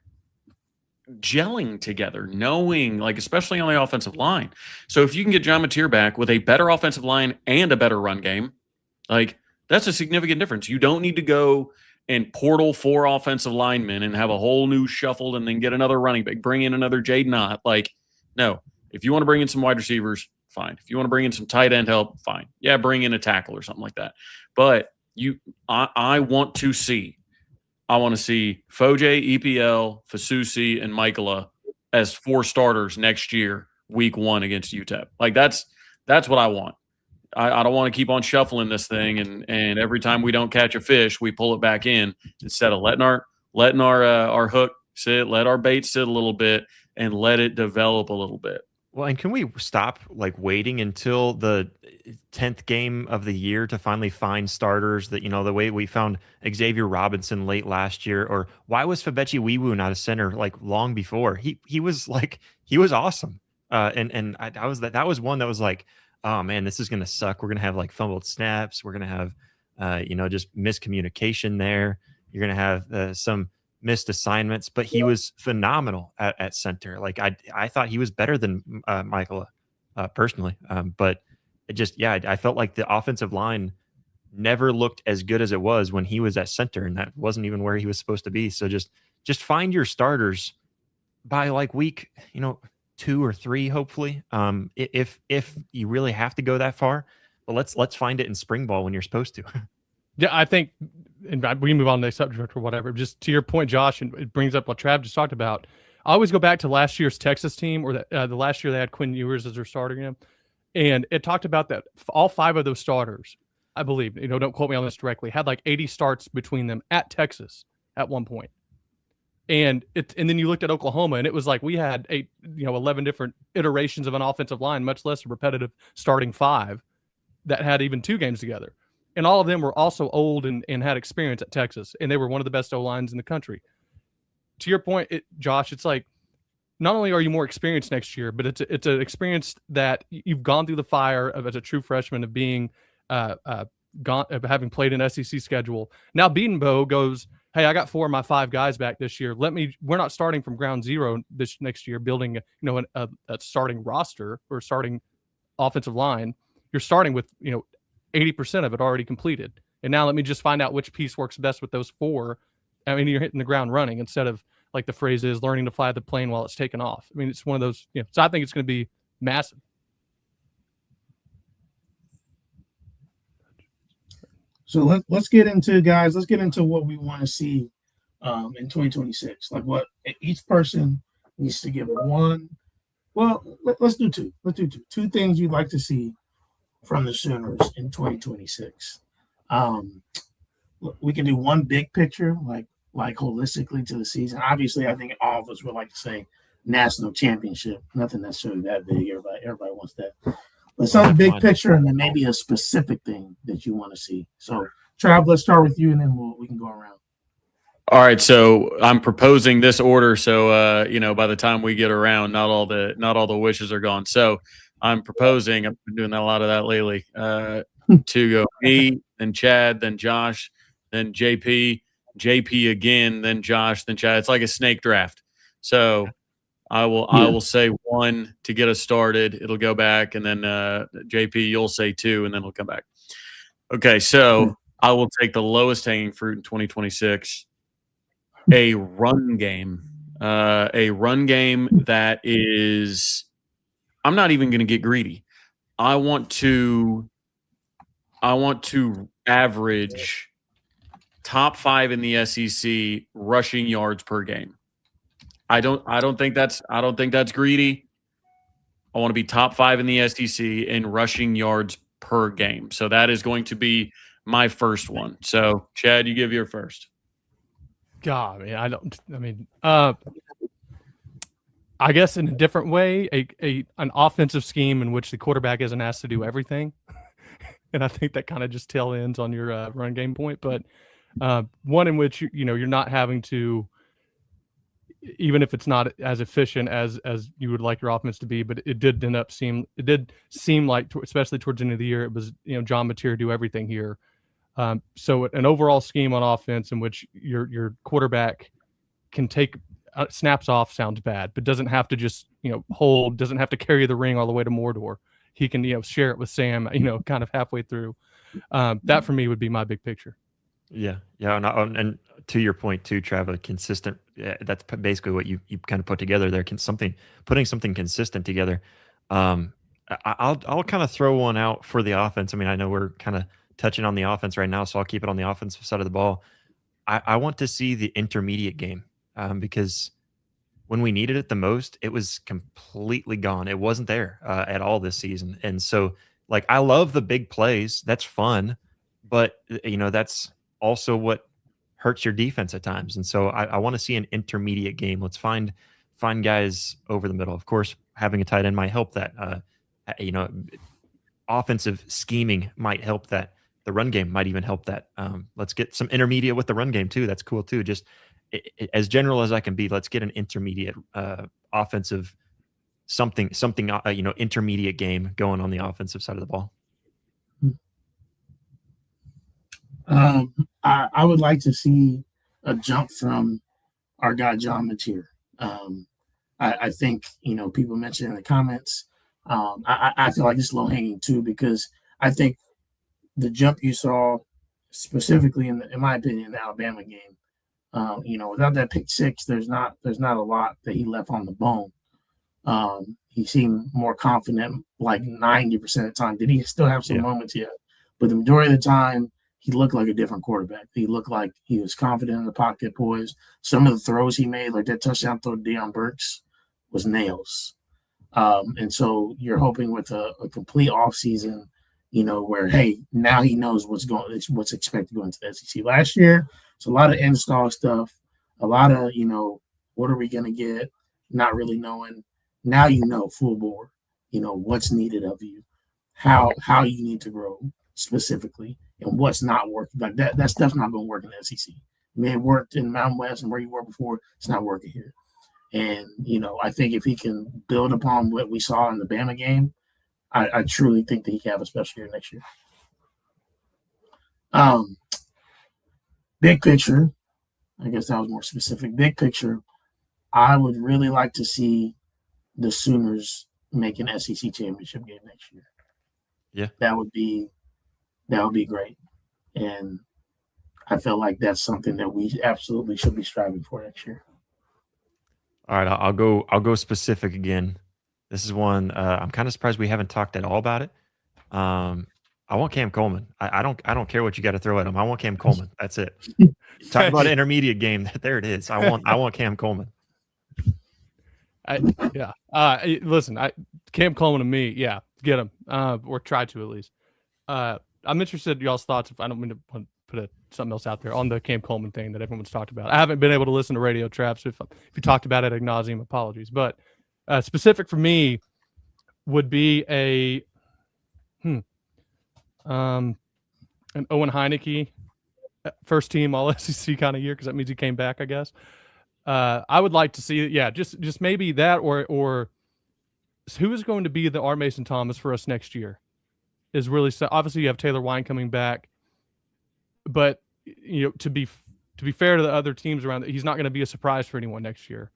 gelling together, knowing, especially on the offensive line. So if you can get John Mateer back with a better offensive line and a better run game, that's a significant difference. You don't need to go and portal 4 offensive linemen and have a whole new shuffled and then get another running back, bring in another Jaden Knott. No. If you want to bring in some wide receivers, fine. If you want to bring in some tight end help, fine. Yeah, bring in a tackle or something like that. But I want to see Foje, EPL, Fasusi, and Michaela as 4 starters next year, week 1 against UTEP. That's what I want. I don't want to keep on shuffling this thing, and every time we don't catch a fish, we pull it back in instead of letting our hook sit, let our bait sit a little bit, and let it develop a little bit. Well, and can we stop waiting until the 10th game of the year to finally find starters that, the way we found Xavier Robinson late last year? Or why was Fabechi Wiwu not a center long before? He was awesome. That was one that was oh man, this is going to suck. We're going to have fumbled snaps. We're going to have, just miscommunication there. You're going to have some missed assignments, but he was phenomenal at center. I thought he was better than Michaela personally. But I felt like the offensive line never looked as good as it was when he was at center, and that wasn't even where he was supposed to be. So just find your starters by like week, 2 or 3, hopefully. If you really have to go that far, but let's find it in spring ball when you're supposed to. Yeah, I think, and we can move on to the next subject or whatever. Just to your point, Josh, and it brings up what Trav just talked about. I always go back to last year's Texas team, or the last year they had Quinn Ewers as their starter again, and it talked about that all 5 of those starters, I believe, don't quote me on this directly, had like 80 starts between them at Texas at one point. And then you looked at Oklahoma, and it was like we had 11 different iterations of an offensive line, much less a repetitive starting 5 that had even 2 games together. And all of them were also old and had experience at Texas, and they were one of the best O-lines in the country. To your point, Josh, it's like not only are you more experienced next year, but it's an experience that you've gone through the fire of as a true freshman of being of having played an SEC schedule. Now Beatonbow goes, hey, I got 4 of my 5 guys back this year. We're not starting from ground zero this next year, building a starting roster or starting offensive line. You're starting with 80% of it already completed, and now let me just find out which piece works best with those 4. I mean, you're hitting the ground running instead of, like the phrase is, learning to fly the plane while it's taking off. I mean, it's one of those. So I think it's going to be massive. So let's get into, guys. Let's get into what we want to see in 2026. Like what each person needs to give one. Well, let's do 2. Let's do 2. 2 things you'd like to see from the Sooners in 2026. We can do one big picture, like holistically to the season. Obviously, I think all of us would like to say national championship. Nothing necessarily that big. Everybody wants that. But some big picture, and then maybe a specific thing that you want to see. So, Trav, let's start with you, and then we can go around. All right, so I'm proposing this order. So, by the time we get around, not all the wishes are gone. So, I'm proposing. I've been doing a lot of that lately. To go me, then Chad, then Josh, then JP again, then Josh, then Chad. It's like a snake draft. So I will say 1 to get us started. It'll go back, and then JP, you'll say 2, and then it'll come back. Okay, so I will take the lowest hanging fruit in 2026. A run game. A run game that is. I'm not even going to get greedy. I want to average top 5 in the SEC rushing yards per game. I don't think that's greedy. I want to be top 5 in the SEC in rushing yards per game. So that is going to be my first one. So Chad, you give your first. God, I guess in a different way, an offensive scheme in which the quarterback isn't asked to do everything. And I think that kind of just tail ends on your run game point. But one in which, you're not having to, even if it's not as efficient as you would like your offense to be, but it did seem like, especially towards the end of the year, it was, John Mateer do everything here. So an overall scheme on offense in which your quarterback can take snaps off sounds bad, but doesn't have to just, hold, doesn't have to carry the ring all the way to Mordor. He can, share it with Sam, kind of halfway through. That for me would be my big picture. Yeah. And to your point too, Trav, consistent. That's basically what you kind of put together there. Putting something consistent together. I'll kind of throw one out for the offense. I mean, I know we're kind of touching on the offense right now, so I'll keep it on the offensive side of the ball. I want to see the intermediate game because when we needed it the most, it was completely gone. It wasn't there at all this season. And so, I love the big plays. That's fun. But, that's also what hurts your defense at times. And so I want to see an intermediate game. Let's find guys over the middle. Of course, having a tight end might help that. Offensive scheming might help that. The run game might even help that. Let's get some intermediate with the run game too. That's cool too. Just as general as I can be, let's get an intermediate offensive something intermediate game going on the offensive side of the ball. I would like to see a jump from our guy John Mateer. I think people mentioned in the comments. I feel like it's low hanging too, because I think the jump you saw specifically in my opinion, in the Alabama game, Without that pick six, there's not a lot that he left on the bone. He seemed more confident like 90% of the time. Did he still have some moments? Yeah. But the majority of the time, he looked like a different quarterback. He looked like he was confident in the pocket, poised. Some of the throws he made, like that touchdown throw to Deion Burks, was nails. And so you're hoping with a complete offseason, where, hey, now he knows what's expected going to the SEC. Last year, it's a lot of install stuff, a lot of, what are we going to get, not really knowing. Now full bore, what's needed of you, how you need to grow specifically, and what's not working. Like that stuff's not going to work in the SEC. It may have worked in Mountain West and where you were before. It's not working here. And, I think if he can build upon what we saw in the Bama game, I truly think that he can have a special year next year. Big picture, I guess that was more specific. Big picture, I would really like to see the Sooners make an SEC championship game next year. Yeah. That would be great. And I feel like that's something that we absolutely should be striving for next year. All right, I'll go specific again. This is one I'm kind of surprised we haven't talked at all about it. I want Cam Coleman. I don't care what you got to throw at him. I want Cam Coleman. That's it. Talk about an intermediate game. There it is. I want Cam Coleman. Listen, Cam Coleman to me, get him, or try to at least. I'm interested in y'all's thoughts. If I don't mean to put something else out there on the Cam Coleman thing that everyone's talked about. I haven't been able to listen to Radio Traps. If you talked about it ad nauseum, apologies. But specific for me would be an Owen Heineke first team All SEC kind of year, because that means he came back, I guess. I would like to see, just maybe that, or who is going to be the R. Mason Thomas for us next year is really, obviously you have Taylor Wine coming back, but to be fair to the other teams around, he's not going to be a surprise for anyone next year.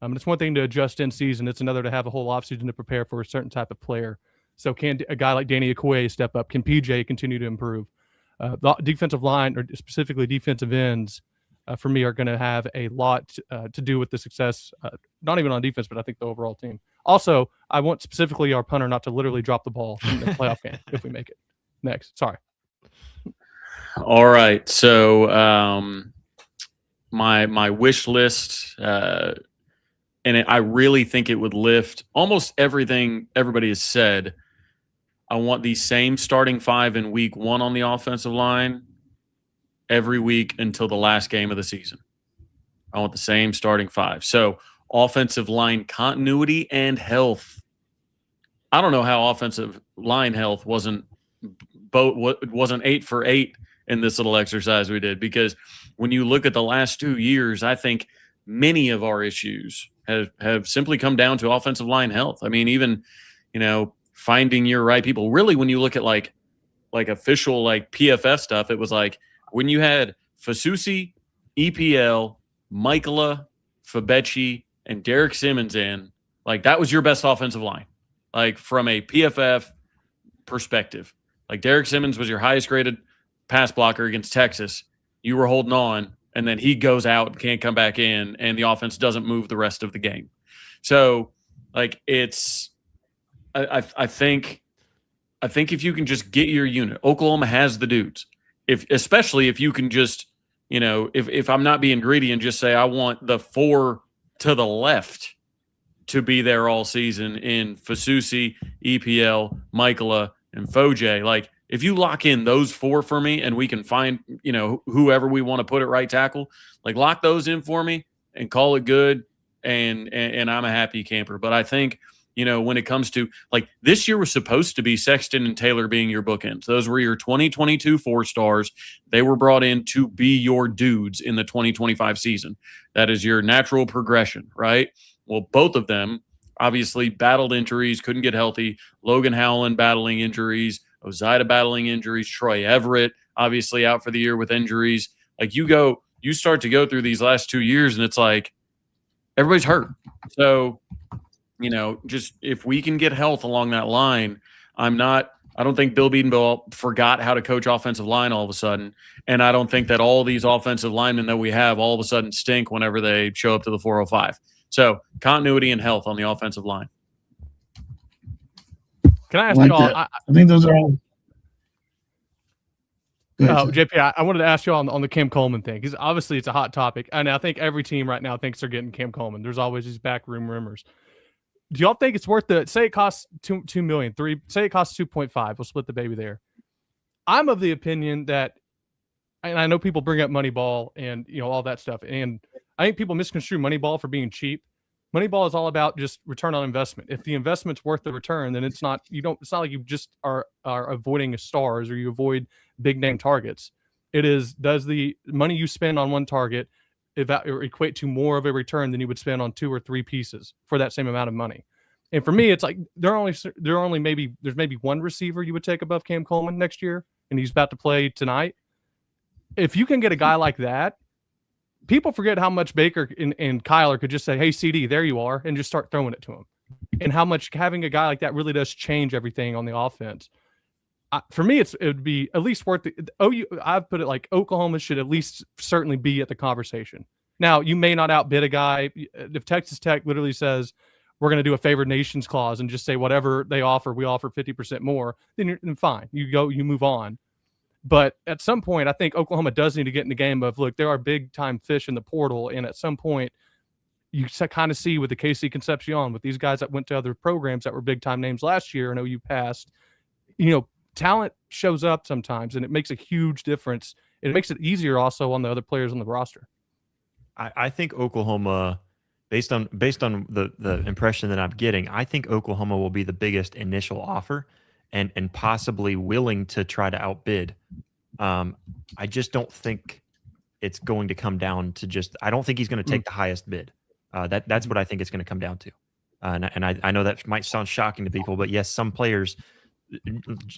It's one thing to adjust in season. It's another to have a whole offseason to prepare for a certain type of player. So can a guy like Danny Okoye step up? Can PJ continue to improve? The defensive line, or specifically defensive ends, for me, are going to have a lot to do with the success, not even on defense, but I think the overall team. Also, I want specifically our punter not to literally drop the ball in the playoff game if we make it. Next. Sorry. All right. So my wish list, I really think it would lift almost everything everybody has said. I want the same starting five in week one on the offensive line every week until the last game of the season. I want the same starting five. So offensive line continuity and health. I don't know how offensive line health wasn't 8 for 8 in this little exercise we did, because when you look at the last 2 years, I think many of our issues have simply come down to offensive line health. I mean, even, finding your right people. Really, when you look at like official PFF stuff, it was like when you had Fasusi, EPL, Michaela, Fabechi, and Derek Simmons in, that was your best offensive line. From a PFF perspective, Derek Simmons was your highest graded pass blocker against Texas. You were holding on, and then he goes out and can't come back in, and the offense doesn't move the rest of the game. So, I think if you can just get your unit, Oklahoma has the dudes. Especially if you can just, if I'm not being greedy and just say I want the 4 to the left to be there all season in Fasusi, EPL, Michaela, and Foje. If you lock in those 4 for me, and we can find, whoever we want to put at right tackle, lock those in for me and call it good, and I'm a happy camper. But I think, when it comes to this year was supposed to be Sexton and Taylor being your bookends. Those were your 2022 4-stars. They were brought in to be your dudes in the 2025 season. That is your natural progression, right? Well, both of them obviously battled injuries, couldn't get healthy. Logan Howland battling injuries, Ozida battling injuries, Troy Everett obviously out for the year with injuries. You start to go through these last 2 years, and it's everybody's hurt. So, just if we can get health along that line, I'm not I don't think Bill Bedenbaugh forgot how to coach offensive line all of a sudden. And I don't think that all these offensive linemen that we have all of a sudden stink whenever they show up to the 405. So continuity and health on the offensive line. Can I ask Like y'all? that. I think those are all. Go ahead, sir. JP, I wanted to ask you on the Cam Coleman thing, because obviously it's a hot topic, and I think every team right now thinks they're getting Cam Coleman. There's always these backroom rumors. Do y'all think it's worth the? Say it costs $2 million, say it costs 2.5. We'll split the baby there. I'm of the opinion that, and I know people bring up Moneyball and all that stuff, and I think people misconstrue Moneyball for being cheap. Moneyball is all about just return on investment. If the investment's worth the return, then it's not. It's not like you just are avoiding stars or you avoid big name targets. It is, does the money you spend on one target equate to more of a return than you would spend on 2 or 3 pieces for that same amount of money? And for me, it's like there's maybe one receiver you would take above Cam Coleman next year, and he's about to play tonight. If you can get a guy like that, people forget how much Baker and Kyler could just say, "Hey, CD, there you are," and just start throwing it to him, and how much having a guy like that really does change everything on the offense. For me, it would be at least worth it. I've put it like Oklahoma should at least certainly be at the conversation. Now, you may not outbid a guy. If Texas Tech literally says, we're going to do a favored nations clause and just say whatever they offer, we offer 50% more, then fine. You move on. But at some point, I think Oklahoma does need to get in the game of, look, there are big-time fish in the portal, and at some point, you kind of see with the KC Concepcion, with these guys that went to other programs that were big-time names last year and OU passed, talent shows up sometimes, and it makes a huge difference. It makes it easier also on the other players on the roster. I think Oklahoma, based on the impression that I'm getting, I think Oklahoma will be the biggest initial offer and possibly willing to try to outbid. I just don't think it's going to come down to I don't think he's going to take the highest bid. That's what I think it's going to come down to. And I know that might sound shocking to people, but yes, some players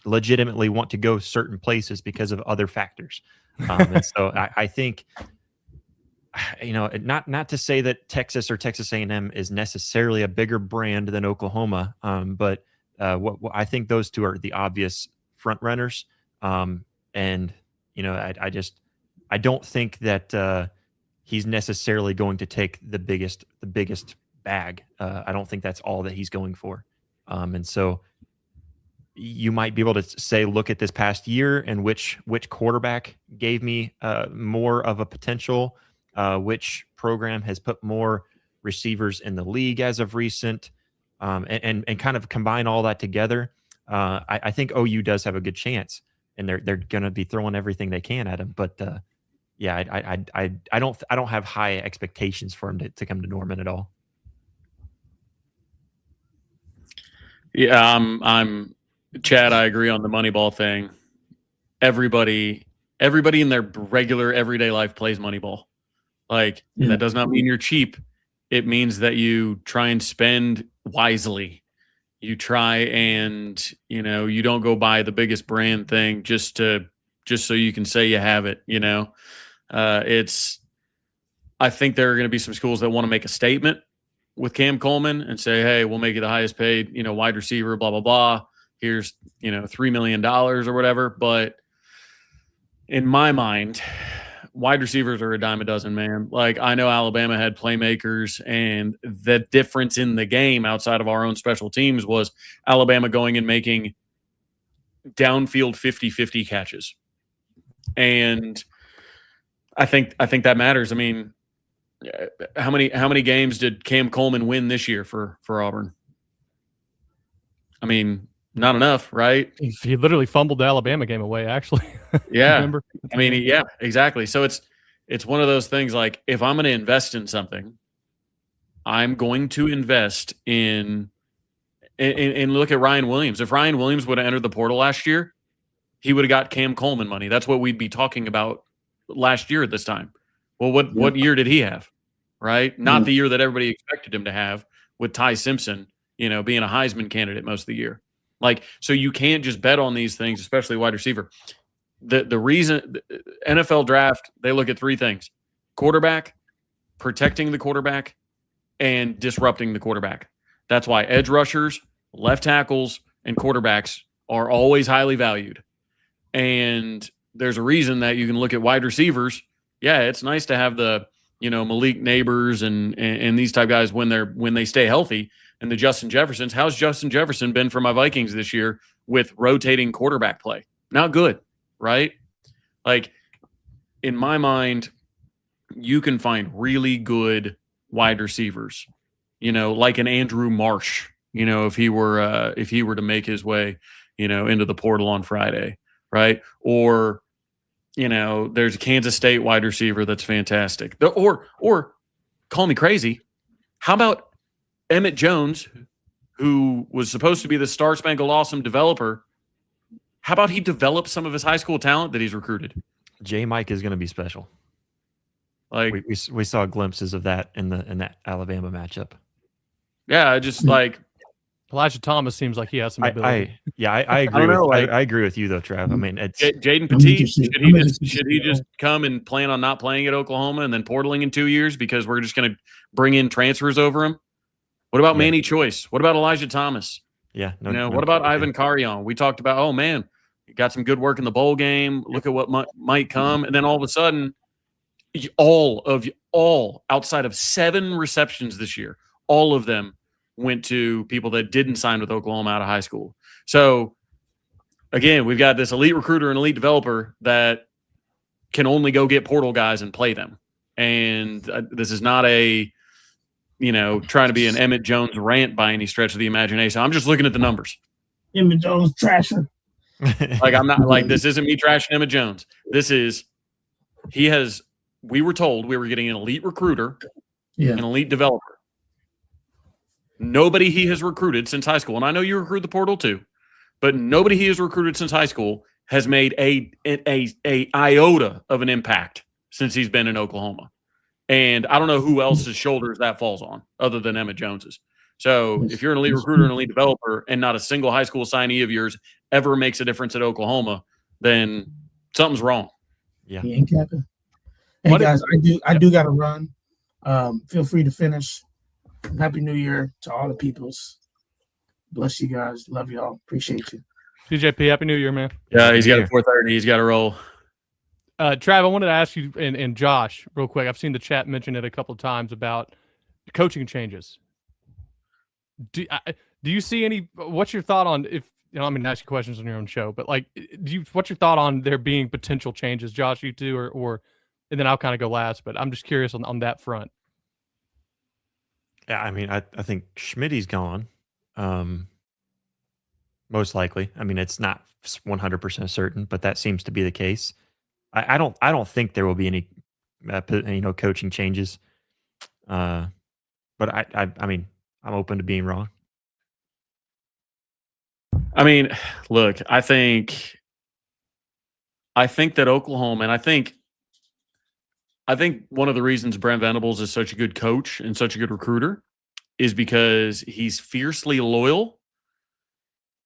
legitimately want to go certain places because of other factors. And so I think, not to say that Texas or Texas A&M is necessarily a bigger brand than Oklahoma, but what I think those two are the obvious front runners. And I don't think that he's necessarily going to take the biggest bag. I don't think that's all that he's going for. And so you might be able to say, look at this past year and which quarterback gave me more of a potential, which program has put more receivers in the league as of recent, and kind of combine all that together. I think OU does have a good chance, and they're going to be throwing everything they can at him. But I don't have high expectations for him to come to Norman at all. Yeah, I'm Chad. I agree on the Moneyball thing. Everybody in their regular everyday life plays Moneyball. That does not mean you're cheap. It means that you try and spend wisely. You try and, you don't go buy the biggest brand thing just so you can say you have it, I think there are going to be some schools that want to make a statement with Cam Coleman and say, hey, we'll make you the highest paid, wide receiver, blah, blah, blah. Here's, $3 million or whatever. But in my mind, wide receivers are a dime a dozen, man. I know Alabama had playmakers, and the difference in the game outside of our own special teams was Alabama going and making downfield 50-50 catches. And I think that matters. I mean, how many games did Cam Coleman win this year for Auburn? I mean, not enough, right? He literally fumbled the Alabama game away, actually. Yeah. Remember? I mean, yeah, exactly. So it's one of those things, if I'm going to invest in something, I'm going to invest in look at Ryan Williams. If Ryan Williams would have entered the portal last year, he would have got Cam Coleman money. That's what we'd be talking about last year at this time. Well, what year did he have? Right? Not the year that everybody expected him to have, with Ty Simpson, being a Heisman candidate most of the year. So you can't just bet on these things, especially wide receiver. The reason NFL draft, they look at 3 things: quarterback, protecting the quarterback, and disrupting the quarterback. That's why edge rushers, left tackles, and quarterbacks are always highly valued. And there's a reason that you can look at wide receivers. Yeah, it's nice to have the, Malik Neighbors and these type guys when they stay healthy, and the Justin Jeffersons. How's Justin Jefferson been for my Vikings this year with rotating quarterback play? Not good, right? Like, in my mind, you can find really good wide receivers, like an Andrew Marsh, if he were to make his way, into the portal on Friday, right? Or, there's a Kansas State wide receiver that's fantastic. Or call me crazy, how about Emmett Jones, who was supposed to be the Star Spangled Awesome developer? How about he developed some of his high school talent that he's recruited? J. Mike is going to be special. Like, we saw glimpses of that in that Alabama matchup. Yeah, just like Elijah Thomas seems like he has some ability. I agree. I agree with you though, Trav. I mean, it's Jaden Petit. Should he just come and plan on not playing at Oklahoma and then portaling in 2 years because we're just going to bring in transfers over him? What about Manny Choice? What about Elijah Thomas? Yeah. What about Ivan Carrion? We talked about, oh man, he got some good work in the bowl game. Look at what might come, and then all of a sudden, all outside of 7 receptions this year, all of them went to people that didn't sign with Oklahoma out of high school. So again, we've got this elite recruiter and elite developer that can only go get portal guys and play them. And this is not a, trying to be an Emmett Jones rant by any stretch of the imagination. I'm just looking at the numbers. Emmett Jones trasher. Like, I'm not like, this isn't me trashing Emmett Jones. We were told we were getting an elite recruiter, an elite developer. Nobody he has recruited since high school, and I know you recruit the portal too, but nobody he has recruited since high school has made a iota of an impact since he's been in Oklahoma. And I don't know who else's shoulders that falls on other than Emmett Jones's. So if you're an elite recruiter and elite developer and not a single high school signee of yours ever makes a difference at Oklahoma, then something's wrong. Yeah. Hey guys, I do got to run. Feel free to finish. Happy New Year to all the peoples. Bless you guys. Love y'all. Appreciate you. TJP, Happy New Year, man. Yeah, he's got a 4:30. He's got to roll. Trav, I wanted to ask you and Josh real quick. I've seen the chat mention it a couple of times about coaching changes. Do you see any? What's your thought on if I'm going to ask you questions on your own show, but like, what's your thought on there being potential changes, Josh? You two, or and then I'll kind of go last. But I'm just curious on that front. Yeah, I mean, I think Schmitty's gone. Most likely. I mean, it's not 100% certain, but that seems to be the case. I don't think there will be any coaching changes. But I mean, I'm open to being wrong. I mean, look, I think that Oklahoma, and I think one of the reasons Brent Venables is such a good coach and such a good recruiter is because he's fiercely loyal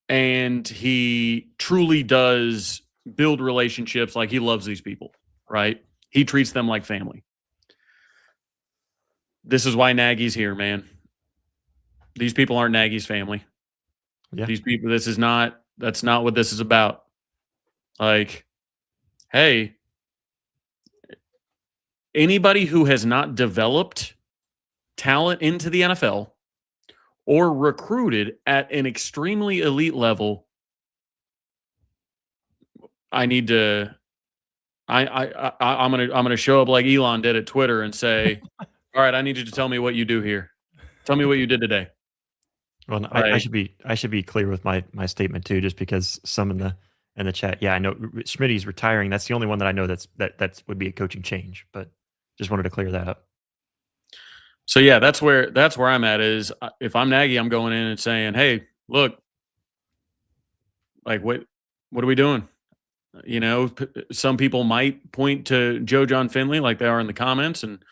and he truly does build relationships. Like, he loves these people, right? He treats them like family. This is why Nagy's here, man. These people aren't Nagy's family. Yeah. These people, that's not what this is about. Like, hey, anybody who has not developed talent into the NFL or recruited at an extremely elite level, I'm gonna show up like Elon did at Twitter and say, all right, I need you to tell me what you do here. Tell me what you did today. Well, I should be clear with my statement too, just because some in the chat. Yeah, I know Schmitty's retiring. That's the only one that I know that would be a coaching change, but just wanted to clear that up. So yeah, that's where I'm at. Is if I'm Nagy, I'm going in and saying, hey, look, like what are we doing? Some people might point to Joe John Finley like they are in the comments, and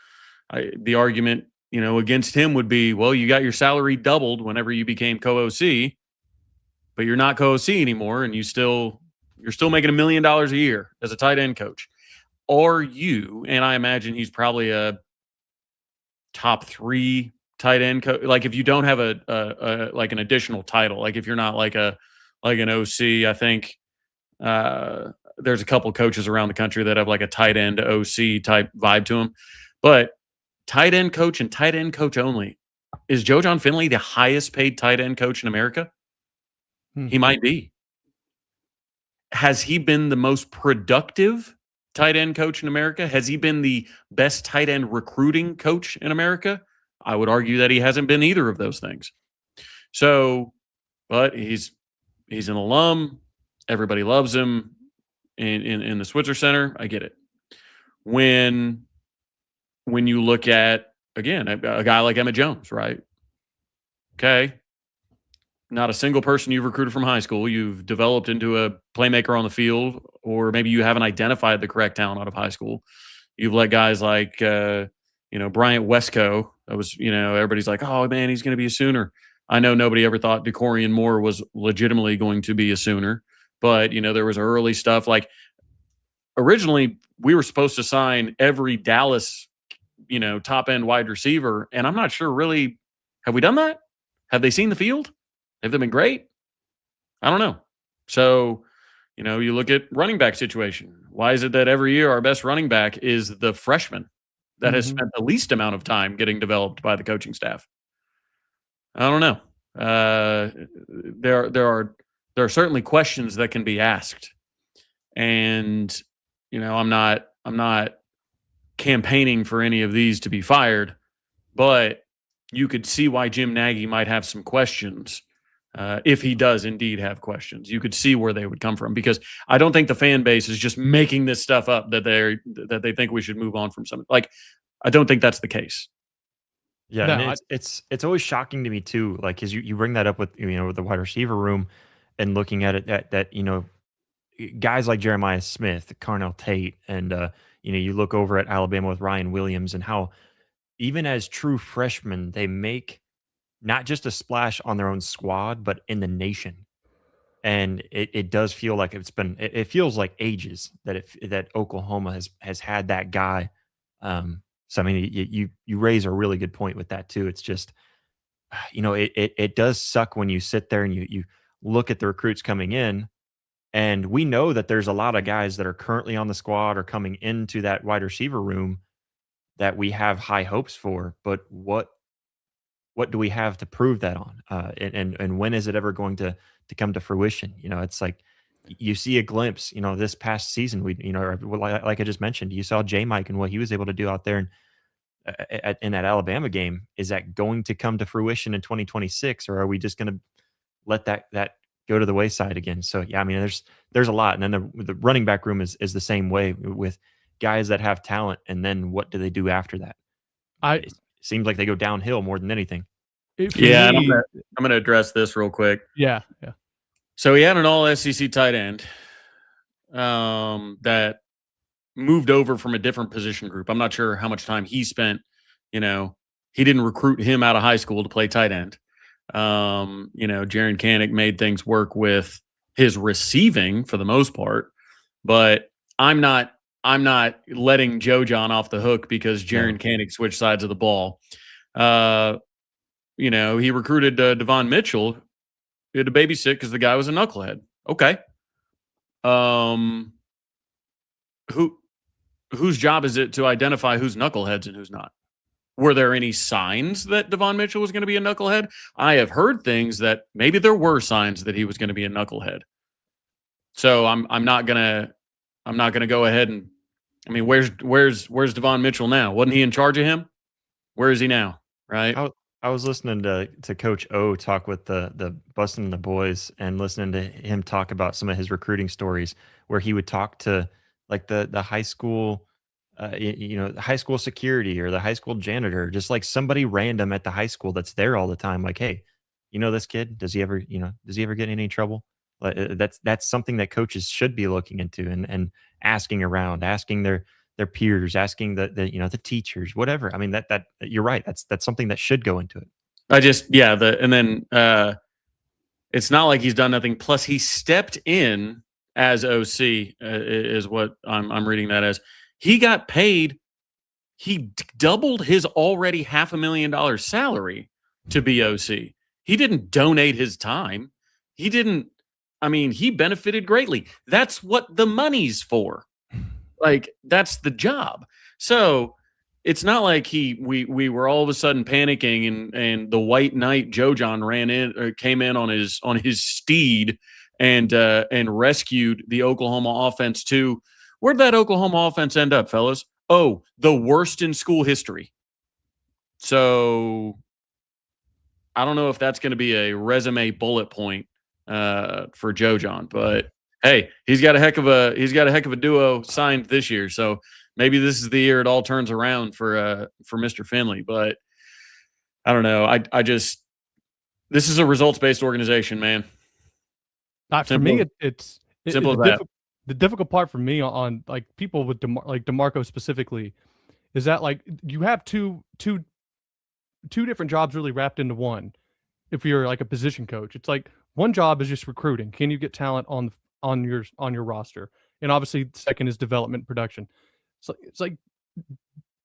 the argument, against him would be, well, you got your salary doubled whenever you became co-OC, but you're not co-OC anymore, and you're still making $1 million a year as a tight end coach. Are you? And I imagine he's probably a top 3 tight end coach. Like, if you don't have a like an additional title, like if you're not like a like an OC. I think there's a couple coaches around the country that have like a tight end OC type vibe to them. But tight end coach and tight end coach only. Is Joe John Finley the highest paid tight end coach in America? He might be. Has he been the most productive tight end coach in America? Has he been the best tight end recruiting coach in America? I would argue that he hasn't been either of those things. So, but he's an alum. Everybody loves him in the Switzer Center. I get it. When you look at, again, a guy like Emmett Jones, right? Okay. Not a single person you've recruited from high school. You've developed into a playmaker on the field, or maybe you haven't identified the correct talent out of high school. You've let guys like, Bryant Westco. That was, everybody's like, oh man, he's going to be a Sooner. I know nobody ever thought DeCorian Moore was legitimately going to be a Sooner, but there was early stuff. Like originally, we were supposed to sign every Dallas, top end wide receiver, and I'm not sure really. Have we done that? Have they seen the field? Have they been great? I don't know. So, you look at running back situation. Why is it that every year our best running back is the freshman that has spent the least amount of time getting developed by the coaching staff? I don't know. There are certainly questions that can be asked, and I'm not campaigning for any of these to be fired, but you could see why Jim Nagy might have some questions. If he does indeed have questions, you could see where they would come from, because I don't think the fan base is just making this stuff up that they think we should move on from something. Like, I don't think that's the case. Yeah, No, and it's always shocking to me too. Like, because you bring that up with with the wide receiver room, and looking at it that guys like Jeremiah Smith, Carnell Tate, and you look over at Alabama with Ryan Williams, and how even as true freshmen they make not just a splash on their own squad, but in the nation. And it does feel like it feels like ages that Oklahoma has had that guy. So I mean, you raise a really good point with that too. It's just, it does suck when you sit there and you look at the recruits coming in, and we know that there's a lot of guys that are currently on the squad or coming into that wide receiver room that we have high hopes for, but what do we have to prove that on? And when is it ever going to come to fruition? It's like you see a glimpse. This past season, like I just mentioned, you saw J. Mike and what he was able to do out there in that Alabama game. Is that going to come to fruition in 2026, or are we just going to let that go to the wayside again? So yeah, I mean, there's a lot, and then the running back room is the same way, with guys that have talent, and then what do they do after that? It seems like they go downhill more than anything. Yeah, and I'm going to address this real quick. Yeah. So he had an all SEC tight end that moved over from a different position group. I'm not sure how much time he spent. He didn't recruit him out of high school to play tight end. Jaron Kanik made things work with his receiving for the most part, but I'm not letting Joe John off the hook because Jaron Kanik switched sides of the ball. He recruited Devon Mitchell. He had to babysit because the guy was a knucklehead. Okay. Whose job is it to identify who's knuckleheads and who's not? Were there any signs that Devon Mitchell was going to be a knucklehead? I have heard things that maybe there were signs that he was going to be a knucklehead. So I'm not gonna go ahead and, I mean, where's Devon Mitchell now? Wasn't he in charge of him? Where is he now? Right. I was listening to Coach O talk with the Bustin' the Boys, and listening to him talk about some of his recruiting stories, where he would talk to like the high school, high school security or the high school janitor, just like somebody random at the high school that's there all the time. Like, hey, this kid, does he ever get in any trouble? That's something that coaches should be looking into, and asking around, asking their peers, asking the teachers, whatever. I mean, that you're right. That's something that should go into it. It's not like he's done nothing. Plus, he stepped in as OC, is what I'm reading that as. He got paid. He doubled his already $500,000 salary to be OC. He didn't donate his time. He didn't. I mean, he benefited greatly. That's what the money's for. Like, that's the job. So it's not like we were all of a sudden panicking and the White Knight Joe John ran in or came in on his steed and rescued the Oklahoma offense too. Where'd that Oklahoma offense end up, fellas? Oh, the worst in school history. So I don't know if that's going to be a resume bullet point for Joe John, but hey, he's got a heck of a duo signed this year. So maybe this is the year it all turns around for Mr. Finley. But I don't know. This is a results based organization, man. Not for me. It's simple as that. The difficult part for me on like people with like DeMarco specifically is that like you have two different jobs really wrapped into one. If you're like a position coach, it's like one job is just recruiting. Can you get talent on your roster? And obviously, the second is development production. So it's like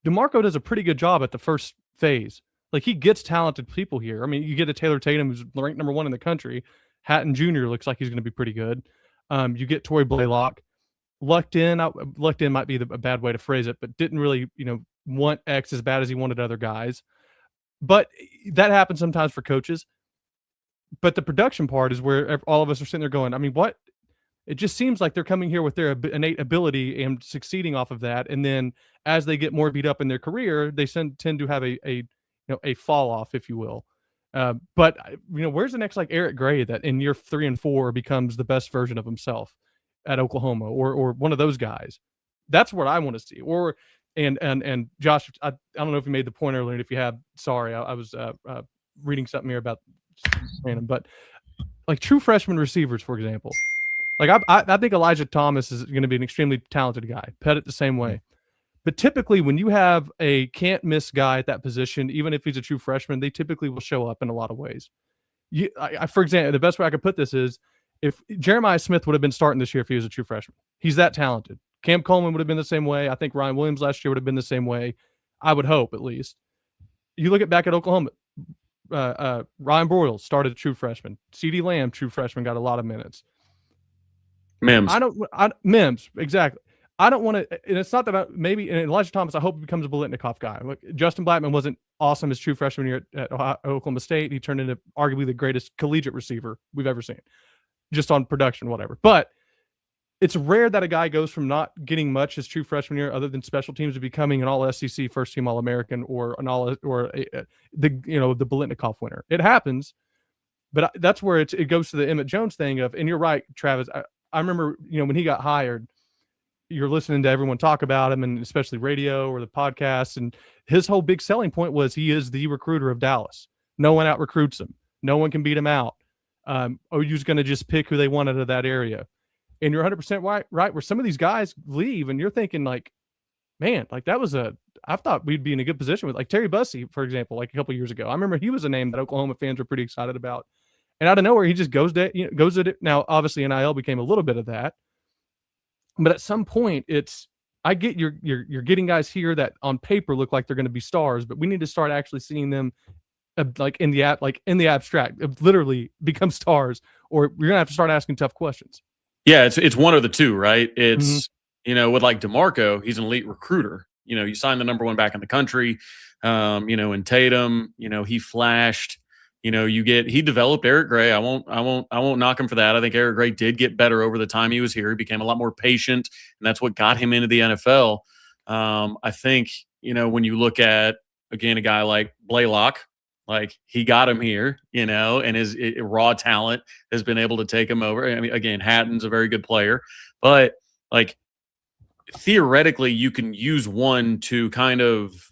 DeMarco does a pretty good job at the first phase. Like he gets talented people here. I mean, you get a Taylor Tatum who's ranked number 1 in the country. Hatton Jr. looks like he's going to be pretty good. You get Torrey Blaylock. Lucked in might be a bad way to phrase it, but didn't really, want X as bad as he wanted other guys. But that happens sometimes for coaches. But the production part is where all of us are sitting there going, I mean, what? It just seems like they're coming here with their innate ability and succeeding off of that. And then as they get more beat up in their career, they tend to have a fall off, if you will. But where's the next like Eric Gray that in year 3 and 4 becomes the best version of himself at Oklahoma or one of those guys? That's what I want to see. Or and Josh, I don't know if you made the point earlier. And if you have, sorry, I was reading something here about random, but like true freshman receivers, for example. Like I think Elijah Thomas is going to be an extremely talented guy. Pettit the same way. But typically when you have a can't miss guy at that position, even if he's a true freshman, they typically will show up in a lot of ways. For example, the best way I could put this is if Jeremiah Smith would have been starting this year if he was a true freshman. He's that talented. Cam Coleman would have been the same way. I think Ryan Williams last year would have been the same way. I would hope, at least. You look back at Oklahoma, Ryan Broyles started a true freshman. CeeDee Lamb, true freshman, got a lot of minutes. Mims. Mims, exactly. I don't want to, and it's not that maybe, and Elijah Thomas, I hope he becomes a Biletnikoff guy. Look, Justin Blackman wasn't awesome as true freshman year at Oklahoma State. He turned into arguably the greatest collegiate receiver we've ever seen, just on production, whatever. But it's rare that a guy goes from not getting much his true freshman year, other than special teams, to becoming an All-SEC, first-team All-American, or the Biletnikoff winner. It happens, but that's where it goes to the Emmett Jones thing of, and you're right, Travis. I remember, when he got hired, you're listening to everyone talk about him, and especially radio or the podcasts, and his whole big selling point was he is the recruiter of Dallas. No one out recruits him. No one can beat him out. OU's going to just pick who they want out of that area. And you're 100% right, where some of these guys leave, and you're thinking like, man, like I thought we'd be in a good position with like Terry Bussey, for example, like a couple years ago. I remember he was a name that Oklahoma fans were pretty excited about. And out of nowhere, he just goes at it. Now, obviously, NIL became a little bit of that. But at some point, I get you're getting guys here that on paper look like they're going to be stars, but we need to start actually seeing them in the abstract, literally become stars, or you're gonna have to start asking tough questions. Yeah, it's one of the two, right? It's with like DeMarco, he's an elite recruiter. You signed the number 1 back in the country. In Tatum, he flashed. He developed Eric Gray. I won't knock him for that. I think Eric Gray did get better over the time he was here. He became a lot more patient, and that's what got him into the NFL. I think, when you look at, again, a guy like Blaylock, like he got him here, and his raw talent has been able to take him over. I mean, again, Hatton's a very good player, but like theoretically you can use one to kind of,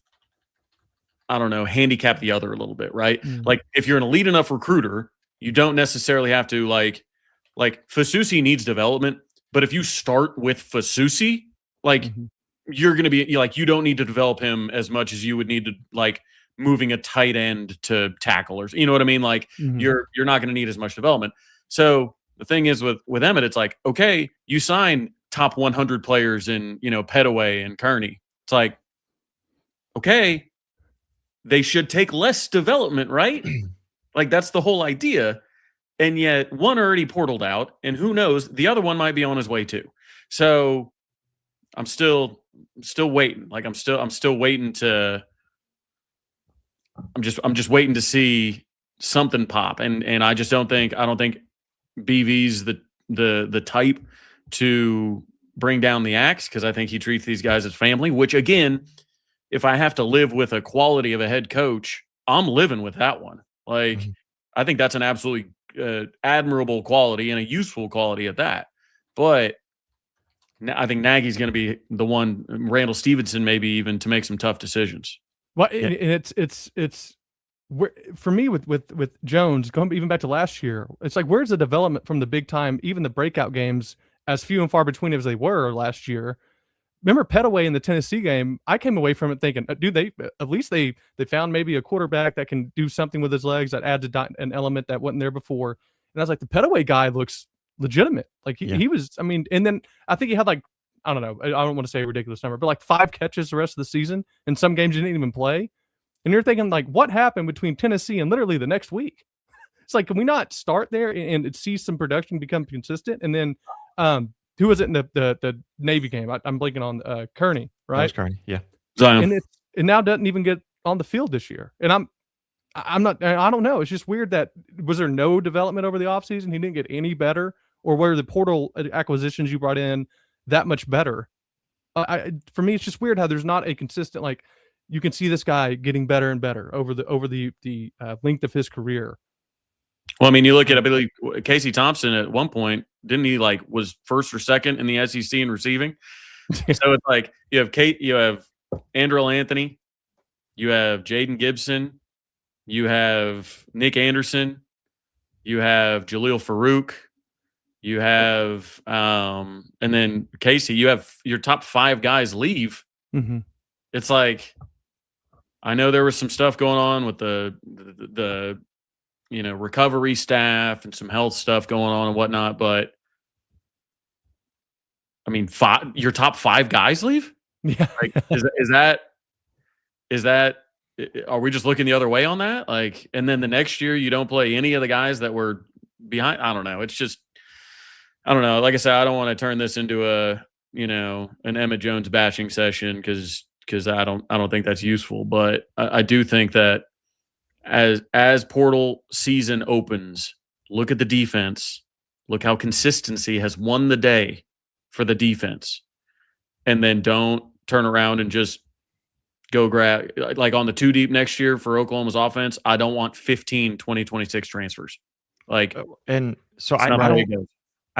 I don't know, handicap the other a little bit, right? Mm-hmm. Like if you're an elite enough recruiter, you don't necessarily have to like Fasusi needs development, but if you start with Fasusi, like you're going to be like, you don't need to develop him as much as you would need to like moving a tight end to tackle, or you know what I mean? Like you're not going to need as much development. So the thing is with Emmett, it's like, okay, you sign top 100 players in, Petaway and Kearney. It's like, okay, they should take less development, right? Like that's the whole idea. and yet one already portaled out, and who knows, the other one might be on his way too. So I'm still waiting. Like I'm still waiting to. I'm just waiting to see something pop, and I don't think BV's the type to bring down the axe, because I think he treats these guys as family. Which again, if I have to live with a quality of a head coach, I'm living with that one. Like I think that's an absolutely admirable quality and a useful quality at that. But I think Nagy's going to be the one, Randall Stevenson maybe even, to make some tough decisions. Well, and it's for me with Jones, going even back to last year, it's like, where's the development from the big time, even the breakout games, as few and far between as they were last year? Remember Petaway in the Tennessee game? I came away from it thinking, dude, they at least they found maybe a quarterback that can do something with his legs, that adds an element that wasn't there before. And I was like, the Petaway guy looks legitimate. Like he was, I mean, and then I think he had like, I don't know, I don't want to say a ridiculous number, but like 5 catches the rest of the season. And some games you didn't even play. And you're thinking, like, what happened between Tennessee and literally the next week? It's like, can we not start there and see some production become consistent? And then who was it in the Navy game? I'm blanking on Kearney, right? That was Kearney, yeah. Zion. And now doesn't even get on the field this year. And I don't know. It's just weird that, was there no development over the offseason? He didn't get any better? Or were the portal acquisitions you brought in that much better? For me, it's just weird how there's not a consistent, like, you can see this guy getting better and better over the length of his career. Well, I mean, you look at, I believe Casey Thompson at one point, didn't he, like, was first or second in the SEC in receiving? So it's like you have Andrell Anthony, you have Jaden Gibson, you have Nick Anderson, you have Jaleel Farouk, you have and then Casey, you have your top 5 guys leave. Mm-hmm. It's like, I know there was some stuff going on with the recovery staff and some health stuff going on and whatnot, but I mean, your top 5 guys leave? Yeah. Like, is that are we just looking the other way on that? Like, and then the next year you don't play any of the guys that were behind. I don't know. It's just, I don't know. Like I said, I don't want to turn this into an Emmett Jones bashing session, because I don't think that's useful. But I do think that as portal season opens, look at the defense. Look how consistency has won the day for the defense. And then don't turn around and just go grab, like, on the 2 deep next year for Oklahoma's offense. I don't want 15 2026 transfers. Like, and so I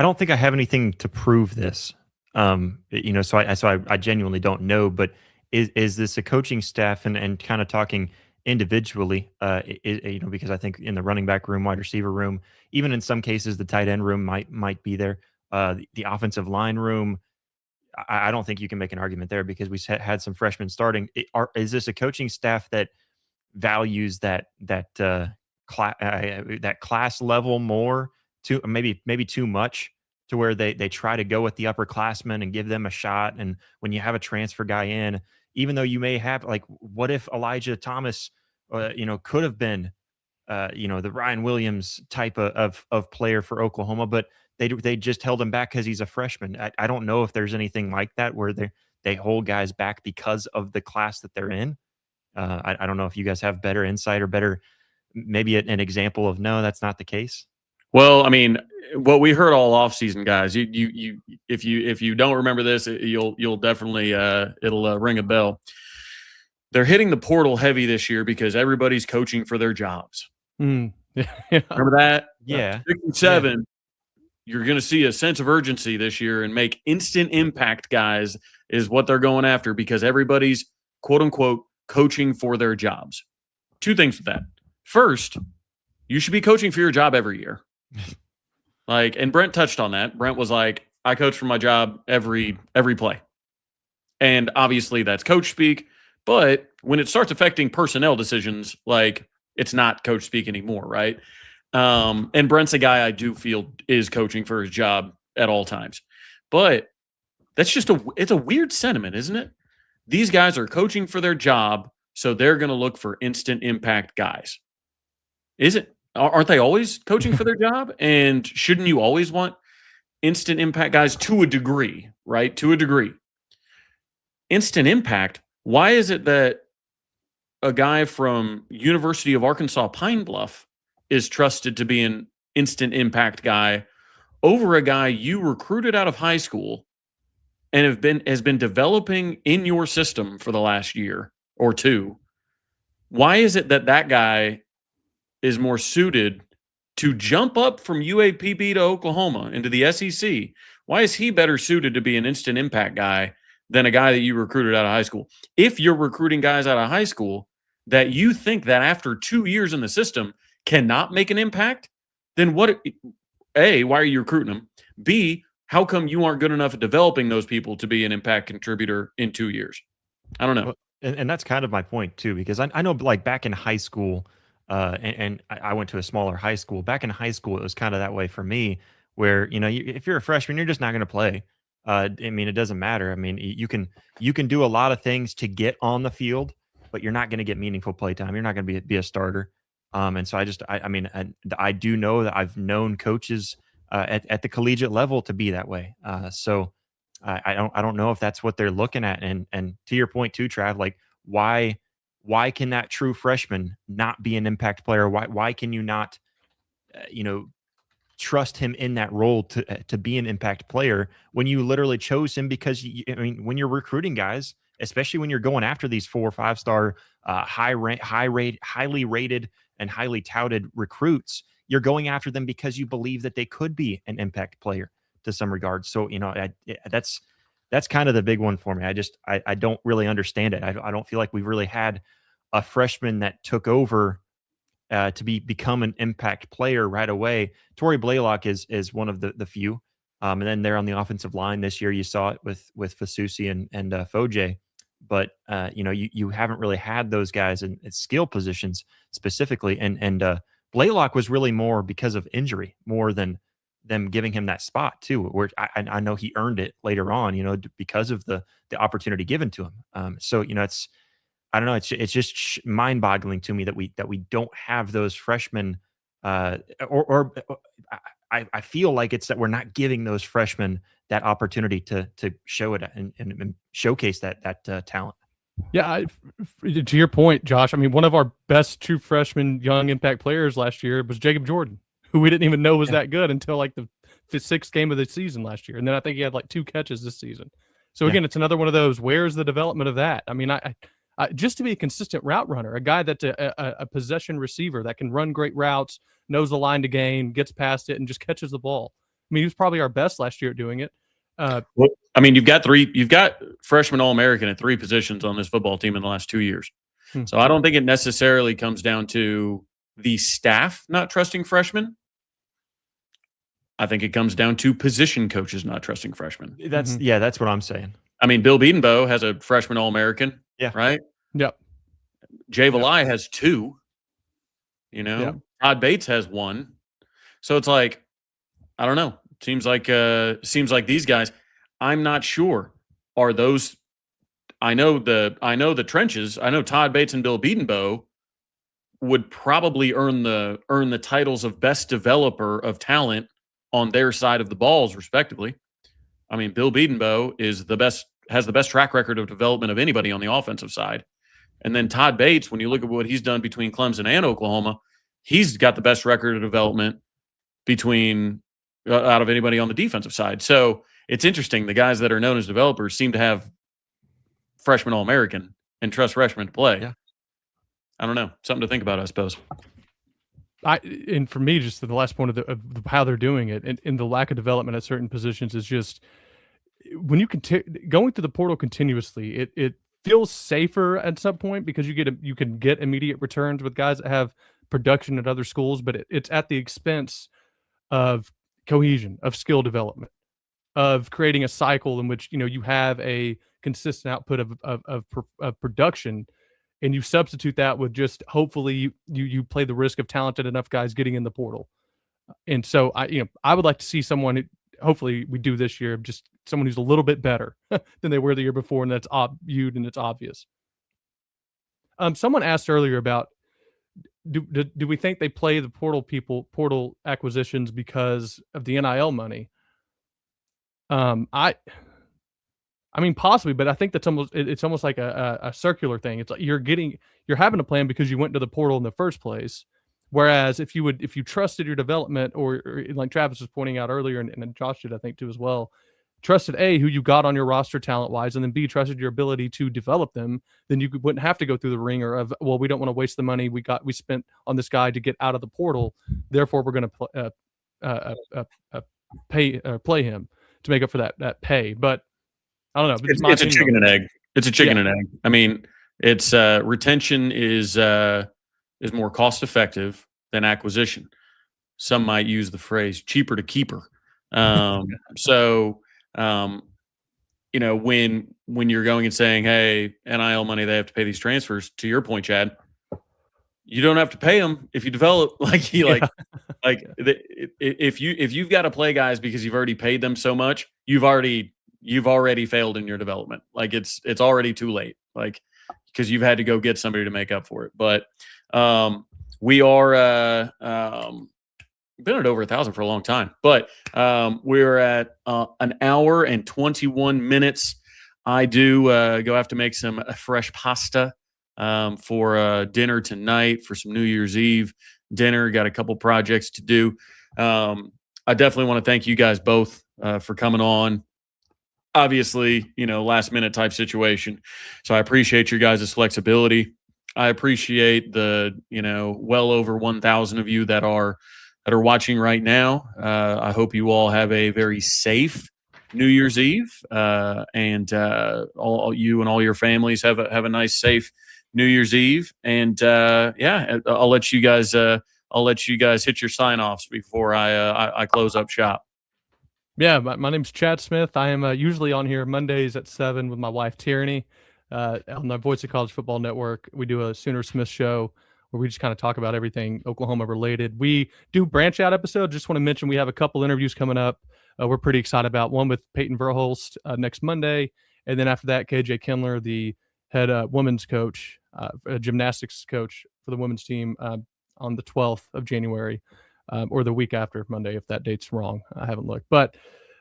don't think I have anything to prove this. So I genuinely don't know, but is this a coaching staff, and kind of talking individually, because I think in the running back room, wide receiver room, even in some cases, the tight end room might be there. The offensive line room, I don't think you can make an argument there, because we had some freshmen starting. Is this a coaching staff that values that class level more, to maybe too much, to where they try to go with the upperclassmen and give them a shot? And when you have a transfer guy in, even though you may have, like, what if Elijah Thomas, could have been, the Ryan Williams type of player for Oklahoma, but they just held him back because he's a freshman. I don't know if there's anything like that where they hold guys back because of the class that they're in. I don't know if you guys have better insight or better, maybe an example of, no, that's not the case. Well, I mean, what we heard all offseason, guys, if you don't remember this, you'll definitely it'll ring a bell. They're hitting the portal heavy this year because everybody's coaching for their jobs. Yeah. Remember that? Yeah. 6 and 7. You're going to see a sense of urgency this year, and make instant impact guys is what they're going after, because everybody's, quote unquote, coaching for their jobs. 2 things with that. First, you should be coaching for your job every year. Like, and Brent touched on that. Brent was like, I coach for my job every play. And obviously that's coach speak, but when it starts affecting personnel decisions, like, it's not coach speak anymore, right? And Brent's a guy I do feel is coaching for his job at all times. But that's just it's a weird sentiment, isn't it? These guys are coaching for their job, so they're going to look for instant impact guys. Is it? Aren't they always coaching for their job? And shouldn't you always want instant impact guys to a degree, right? To a degree. Instant impact. Why is it that a guy from University of Arkansas Pine Bluff is trusted to be an instant impact guy over a guy you recruited out of high school and has been developing in your system for the last year or two? Why is it that that guy is more suited to jump up from UAPB to Oklahoma into the SEC? Why is he better suited to be an instant impact guy than a guy that you recruited out of high school? If you're recruiting guys out of high school that you think that after 2 years in the system cannot make an impact, then what? A, why are you recruiting them? B, how come you aren't good enough at developing those people to be an impact contributor in 2 years? I don't know. And that's kind of my point too, because I know like back in high school, and I went to a smaller high school. Back in high school, it was kind of that way for me, where if you're a freshman, you're just not going to play. I mean, it doesn't matter. I mean, you can do a lot of things to get on the field, but you're not going to get meaningful play time. You're not going to be a starter. And so I do know that I've known coaches at the collegiate level to be that way. So I don't know if that's what they're looking at. And to your point too, Trav, like why can that true freshman not be an impact player? Why can you not, trust him in that role to be an impact player when you literally chose him? Because when you're recruiting guys, especially when you're going after these 4 or 5 star, highly rated and highly touted recruits, you're going after them because you believe that they could be an impact player to some regard. So, that's kind of the big one for me. I don't really understand it. I don't feel like we've really had a freshman that took over to become an impact player right away. Torrey Blaylock is one of the few. And then there on the offensive line this year, you saw it with Fasusi and Foje. But you haven't really had those guys in skill positions specifically. And Blaylock was really more because of injury, more than them giving him that spot too. Where I know he earned it later on, because of the opportunity given to him. So it's, I don't know. It's just mind-boggling to me that we don't have those freshmen, or I feel like it's that we're not giving those freshmen that opportunity to show it and showcase that talent. Yeah, to your point, Josh, I mean, one of our best true freshman young impact players last year was Jacob Jordan, who we didn't even know was that good until like the 6th game of the season last year. And then I think he had like 2 catches this season. So again, it's another one of those, where's the development of that? I mean, I just to be a consistent route runner, a guy that's a possession receiver that can run great routes, knows the line to gain, gets past it, and just catches the ball. I mean, he was probably our best last year at doing it. You've got freshman All-American at 3 positions on this football team in the last 2 years. So I don't think it necessarily comes down to the staff not trusting freshmen. I think it comes down to position coaches not trusting freshmen. That's what I'm saying. I mean, Bill Bedenbaugh has a freshman All-American. Yeah. Right? Yep. Jay Valai has 2. Yep. Todd Bates has 1. So it's like, I don't know. Seems like these guys, I'm not sure. Are those I know the trenches. I know Todd Bates and Bill Bedenbaugh would probably earn the titles of best developer of talent on their side of the balls, respectively. I mean, Bill Bedenbaugh has the best track record of development of anybody on the offensive side. And then Todd Bates, when you look at what he's done between Clemson and Oklahoma, he's got the best record of development between out of anybody on the defensive side. So it's interesting. The guys that are known as developers seem to have freshman All-American and trust freshmen to play. Yeah. I don't know. Something to think about, I suppose. And for me, just the last point of how they're doing it and the lack of development at certain positions is just when you going through the portal continuously, it feels safer at some point because you can get immediate returns with guys that have production at other schools, but it's at the expense of cohesion, of skill development, of creating a cycle in which you have a consistent output of production. And you substitute that with just hopefully you play the risk of talented enough guys getting in the portal. And so I would like to see someone who, hopefully we do this year, just someone who's a little bit better than they were the year before, and that's viewed and it's obvious. Someone asked earlier about do we think they play the portal acquisitions because of the NIL money? I mean, possibly, but I think that's it's almost like a circular thing. It's like you're having a plan because you went to the portal in the first place. Whereas if you trusted your development, or like Travis was pointing out earlier, and Josh did, I think, too, as well, trusted A, who you got on your roster talent wise, and then B, trusted your ability to develop them, then you wouldn't have to go through the ringer of, well, we don't want to waste the money we spent on this guy to get out of the portal. Therefore, we're going to play him to make up for that pay. But I don't know. It's a chicken and egg. It's a chicken and egg. I mean, it's retention is more cost effective than acquisition. Some might use the phrase cheaper to keeper. So, you know, when you're going and saying, hey, NIL money, they have to pay these transfers, to your point, Chad, you don't have to pay them if you develop if you've got to play guys because you've already paid them so much, you've already failed in your development. Like it's already too late. Like, because you've had to go get somebody to make up for it. But we are been at over 1,000 for a long time. But we're at an hour and 21 minutes. I do go have to make some fresh pasta for dinner tonight, for some New Year's Eve dinner. Got a couple projects to do. I definitely want to thank you guys both for coming on. Obviously, you know, last minute type situation. So I appreciate your guys' flexibility. I appreciate the, you know, well over 1,000 of you that are watching right now. I hope you all have a very safe New Year's Eve, and all you and all your families have a nice, safe New Year's Eve. And yeah, I'll let you guys hit your sign offs before I close up shop. Yeah, my name's Chad Smith. I am usually on here Mondays at 7 with my wife Tierney on the Voice of College Football Network. We do a Sooner Smith show where we just kind of talk about everything Oklahoma related. We do branch out episodes. Just want to mention we have a couple interviews coming up. We're pretty excited about one with Peyton Verhulst next Monday, and then after that, KJ Kindler, the head women's coach, gymnastics coach for the women's team, on the 12th of January. Or the week after Monday, if that date's wrong. I haven't looked. But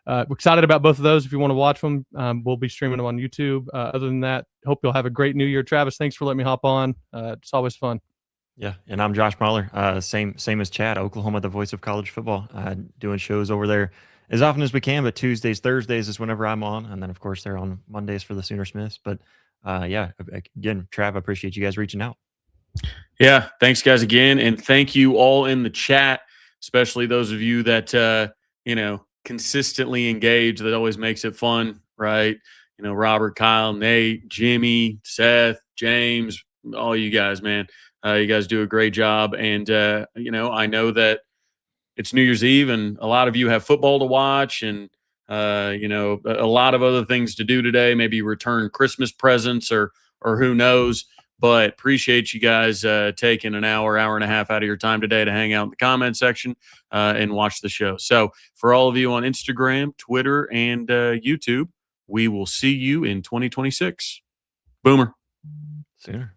we're excited about both of those. If you want to watch them, we'll be streaming them on YouTube. Other than that, hope you'll have a great New Year. Travis, thanks for letting me hop on. It's always fun. Yeah, and I'm Josh Mahler. Same as Chad, Oklahoma, the voice of college football. Doing shows over there as often as we can, but Tuesdays, Thursdays is whenever I'm on. And then, of course, they're on Mondays for the Sooner Smiths. But yeah, again, Trav, I appreciate you guys reaching out. Yeah, thanks, guys, again. And thank you all in the chat, especially those of you that, you know, consistently engage. That always makes it fun, right? You know, Robert, Kyle, Nate, Jimmy, Seth, James, all you guys, man. You guys do a great job. And, you know, I know that it's New Year's Eve and a lot of you have football to watch and, you know, a lot of other things to do today, maybe return Christmas presents or who knows. But appreciate you guys taking an hour and a half out of your time today to hang out in the comment section and watch the show. So for all of you on Instagram, Twitter, and YouTube, we will see you in 2026. Boomer. Sooner.